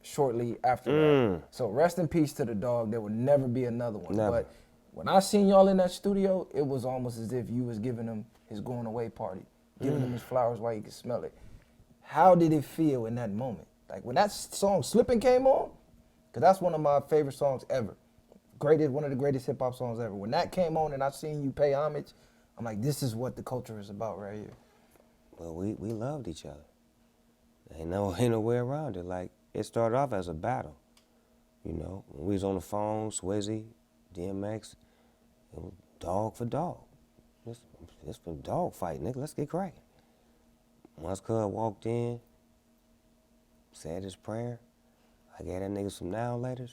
shortly after that. So rest in peace to the Dog. There would never be another one. Never. But when I seen y'all in that studio, it was almost as if you was giving him his going away party, giving him his flowers while he could smell it. How did it feel in that moment? Like when that song Slippin' came on, because that's one of my favorite songs ever. One of the greatest hip hop songs ever. When that came on and I seen you pay homage, I'm like, this is what the culture is about right here. Well, we loved each other. Ain't no way around it. Like, it started off as a battle. You know, when we was on the phone, Swizzy, DMX, it was dog for dog. It's been dog fight, nigga. Let's get cracking. Once Cub walked in, said his prayer, I gave that nigga some now laters.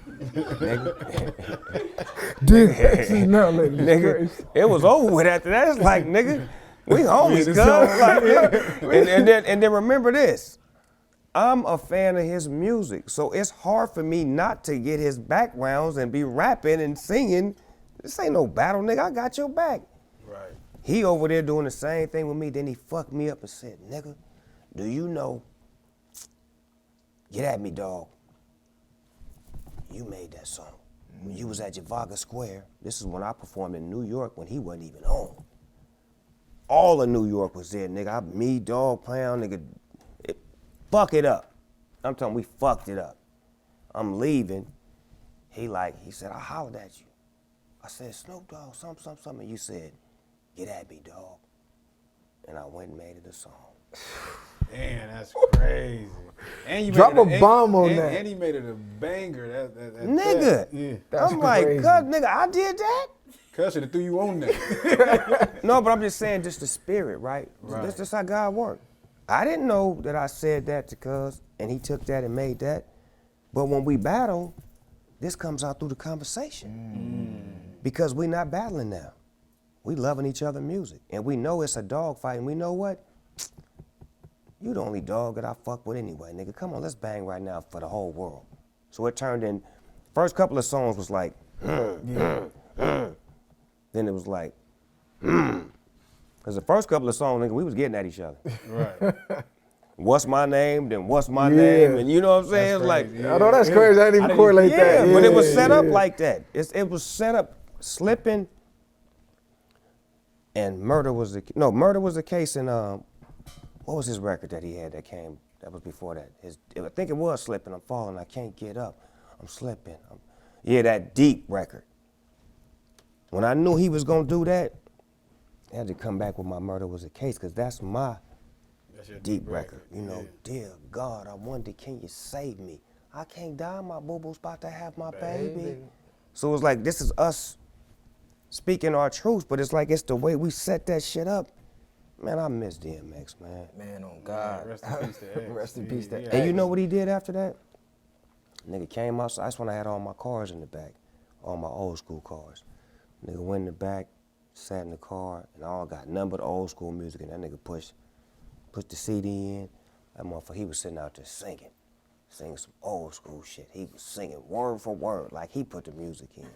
Nigga. Nigga, it was over with after that. It's like, nigga, we homies, cuz. Like, and then remember this. I'm a fan of his music, so it's hard for me not to get his backgrounds and be rapping and singing. This ain't no battle, nigga. I got your back. Right. He over there doing the same thing with me. Then he fucked me up and said, nigga, do you know, get at me, dog. You made that song. When you was at Javaga Square, this is when I performed in New York when he wasn't even on. All of New York was there, nigga. Me, Dog Pound, nigga. Fuck it up. I'm telling we fucked it up. I'm leaving. He said, I hollered at you. I said, Snoop Dogg, something. And you said, get at me, dog. And I went and made it a song. Damn, that's crazy. And you Drop made a bomb on that. And he made it a banger. Nigga. Yeah. That's I'm like, crazy. cuz, nigga, I did that? Cuz should have threw you on that. No, but I'm just saying just the spirit, right? Right. That's just how God works. I didn't know that I said that to cuz, and he took that and made that. But when we battle, this comes out through the conversation. Because we not battling now. We loving each other music. And we know it's a dog fight, and we know what? You the only dog that I fuck with anyway, nigga. Come on, let's bang right now for the whole world. So it turned in, first couple of songs was like, Then it was like, Because the first couple of songs, nigga, we was getting at each other. Right. What's my name, then what's my name, and you know what I'm saying? It's like, I know that's crazy. I didn't even correlate that. but it was set up like that. It was set up, Slippin', and Murder was the case in, what was his record that he had that was before that? I think it was Slippin', I'm falling, I can't get up, I'm slipping. That Deep record. When I knew he was gonna do that, I had to come back with my Murder Was the Case, because that's my your deep record. You know, dear God, I wonder, can you save me? I can't die, my boo-boo's about to have my baby. So it's like, this is us speaking our truth, but it's like, it's the way we set that shit up. Man, I miss DMX, man. Man, oh God. Rest in peace to X. Rest in peace to X. And you know what he did after that? Nigga came outside, that's when I had all my cars in the back. all my old school cars. Nigga went in the back, sat in the car, and all got nothing but old school music, and that nigga pushed the CD in. That motherfucker, he was sitting out there singing some old school shit. He was singing word for word, like he put the music in.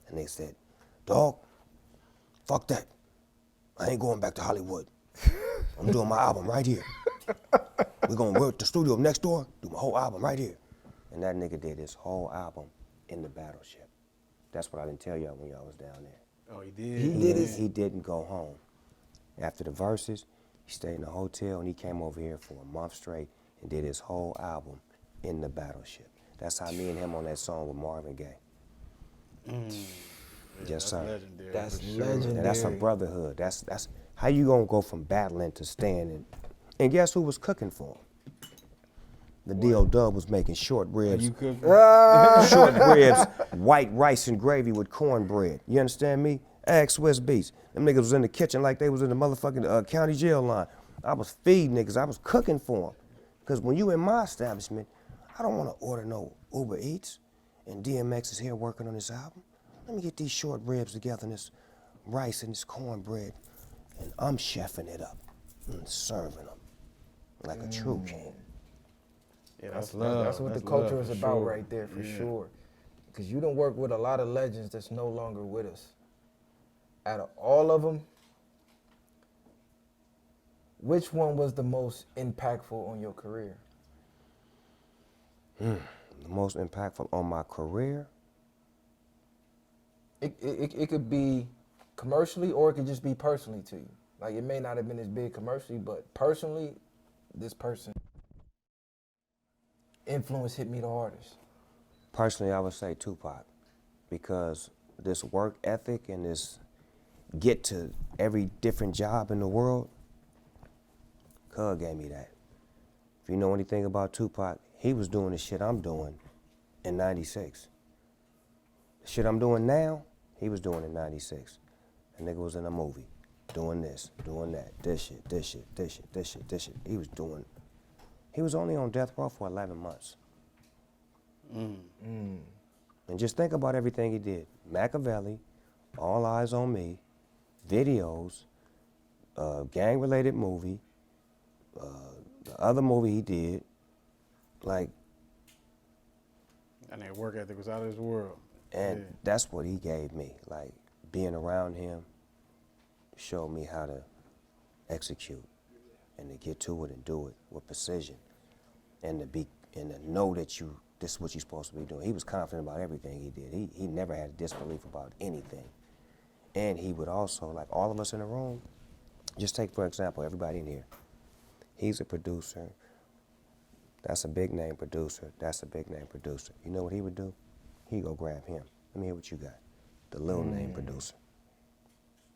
And they said, dog, fuck that. I ain't going back to Hollywood. I'm doing my album right here. We're gonna work the studio next door, do my whole album right here. And that nigga did his whole album in the Battleship. That's what I didn't tell y'all when y'all was down there. Oh, he did? He didn't go home. After the verses, he stayed in a hotel and he came over here for a month straight and did his whole album in the Battleship. That's how me and him on that song with Marvin Gaye. Yes, sir. Legendary. That's for sure. legendary. And that's a brotherhood. That's how you gonna go from battling to standing. And guess who was cooking for him? The D.O. Dub was making short ribs. You cooking? Short ribs, white rice and gravy with cornbread. You understand me? Ask Swiss Beats. Them niggas was in the kitchen like they was in the motherfucking county jail line. I was feeding niggas. I was cooking for them. Because when you in my establishment, I don't want to order no Uber Eats and DMX is here working on this album. Let me get these short ribs together and this rice and this cornbread, and I'm chefing it up and serving them like a true king. Yeah, That's love. That's what That's the culture love, is for about sure. right there, for Yeah. sure. Because you done work with a lot of legends that's no longer with us. Out of all of them, which one was the most impactful on your career? The most impactful on my career? It could be commercially or it could just be personally to you. Like it may not have been as big commercially, but personally, this person influence hit me the hardest. Personally, I would say Tupac, because this work ethic and this get to every different job in the world, Cub gave me that. If you know anything about Tupac, he was doing the shit I'm doing in 96. The shit I'm doing now, he was doing in 96. The nigga was in a movie, doing this, doing that, this shit, this shit, this shit, this shit, this shit. He was only on death row for 11 months. And just think about everything he did. Machiavelli, All Eyes on Me, videos, gang-related movie, the other movie he did, like, And that work ethic was out of this world. and Yeah. that's what he gave me. Like, being around him showed me how to execute and to get to it and do it with precision and to know that this is what you're supposed to be doing. He was confident about everything he did. He never had disbelief about anything. And he would also, like all of us in the room, just take, for example, everybody in here. He's a producer. That's a big name producer. That's a big name producer. You know what he would do? He'd go grab him. Let me hear what you got. The little name producer.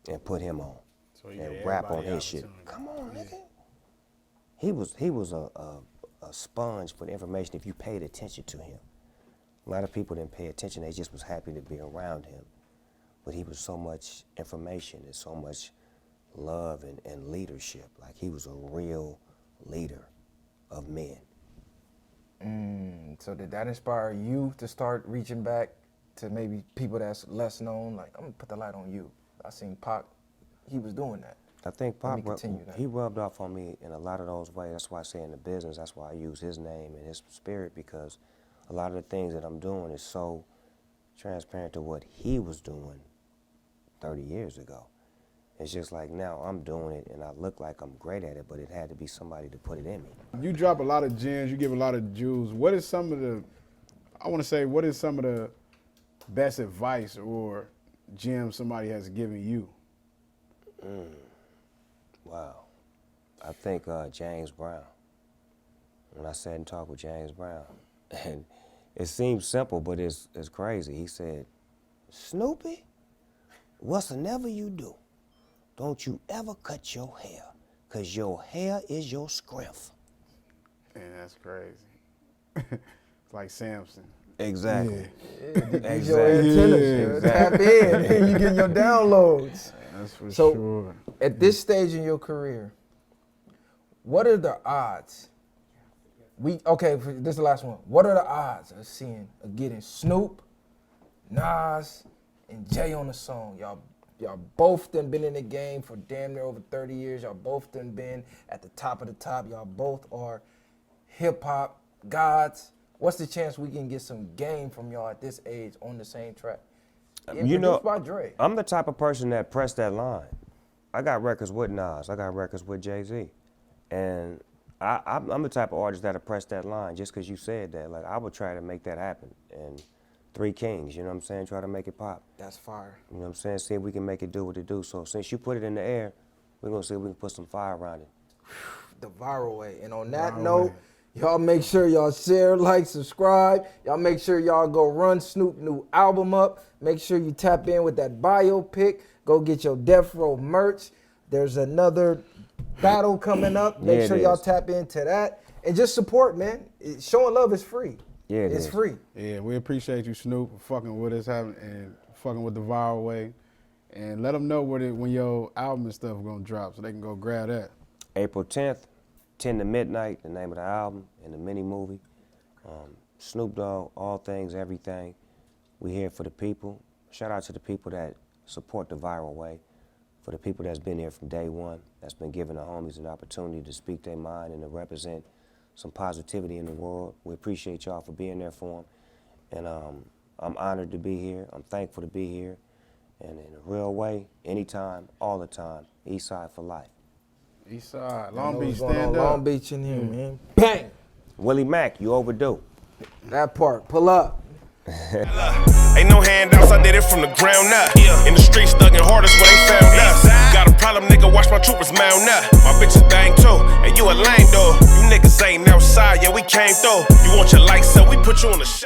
And put him on. So he And gave rap on everybody his shit. opportunity. Come on, nigga. He was a sponge for the information if you paid attention to him. A lot of people didn't pay attention. They just was happy to be around him. But he was so much information and so much love and leadership. Like he was a real leader of men. So did that inspire you to start reaching back to maybe people that's less known? Like, I'm gonna put the light on you. I seen Pac, he was doing that. I think Let me Pop, continue that. he rubbed off on me in a lot of those ways. That's why I say in the business, that's why I use his name and his spirit, because a lot of the things that I'm doing is so transparent to what he was doing 30 years ago. It's just like now I'm doing it and I look like I'm great at it, but it had to be somebody to put it in me. You drop a lot of gems, you give a lot of jewels. What is some of the best advice or gems somebody has given you? Wow. I think James Brown. When I sat and talked with James Brown, and it seems simple, but it's crazy. He said, Snoopy, whatsoever you do, don't you ever cut your hair, because your hair is your strength. Man, that's crazy. It's like Samson. Exactly. Use your antennas, tap in, you get your downloads. That's for So, sure. at this stage in your career, what are the odds? This is the last one. What are the odds of getting Snoop, Nas and Jay on the song. Y'all both done been in the game for damn near over 30 years. Y'all both done been at the top of the top. Y'all both are hip-hop gods. What's the chance we can get some game from y'all at this age on the same track? You know, by Dre. I'm the type of person that pressed that line. I got records with Nas. I got records with Jay-Z. And I'm the type of artist that'll press that line just because you said that. Like, I would try to make that happen. And Three Kings, you know what I'm saying? Try to make it pop. That's fire. You know what I'm saying? See if we can make it do what it do. So since you put it in the air, we're going to see if we can put some fire around it. The viral way. And on that note, y'all make sure y'all share, like, subscribe. Y'all make sure y'all go run Snoop new album up. Make sure you tap in with that Biopic. Go get your Death Row merch. There's another battle coming up. Make sure y'all tap into that. And just support, man. Showing love is free. Yeah, it's free. Yeah, we appreciate you, Snoop, for fucking with us and fucking with the viral way. And let them know when your album and stuff gonna drop so they can go grab that. April 10th, 10 to midnight, the name of the album and the mini movie. Snoop Dogg, all things, everything. We here for the people. Shout out to the people that support the viral way, for the people that's been here from day one, that's been giving the homies an opportunity to speak their mind and to represent some positivity in the world. We appreciate y'all for being there for them. And I'm honored to be here. I'm thankful to be here. And in a real way, anytime, all the time, East Side for life. East Side, Long Beach, stand up. Long Beach in here, man. Bang! Willie Mack, you overdue. That part, pull up. Ain't no handouts, I did it from the ground up. In the streets, thugging hardest when they found us. Got a problem, nigga, watch my troopers mount up. My bitch is bang too, and you a lame though. You niggas ain't outside, yeah, we came through. You want your lights up, we put you on the shade.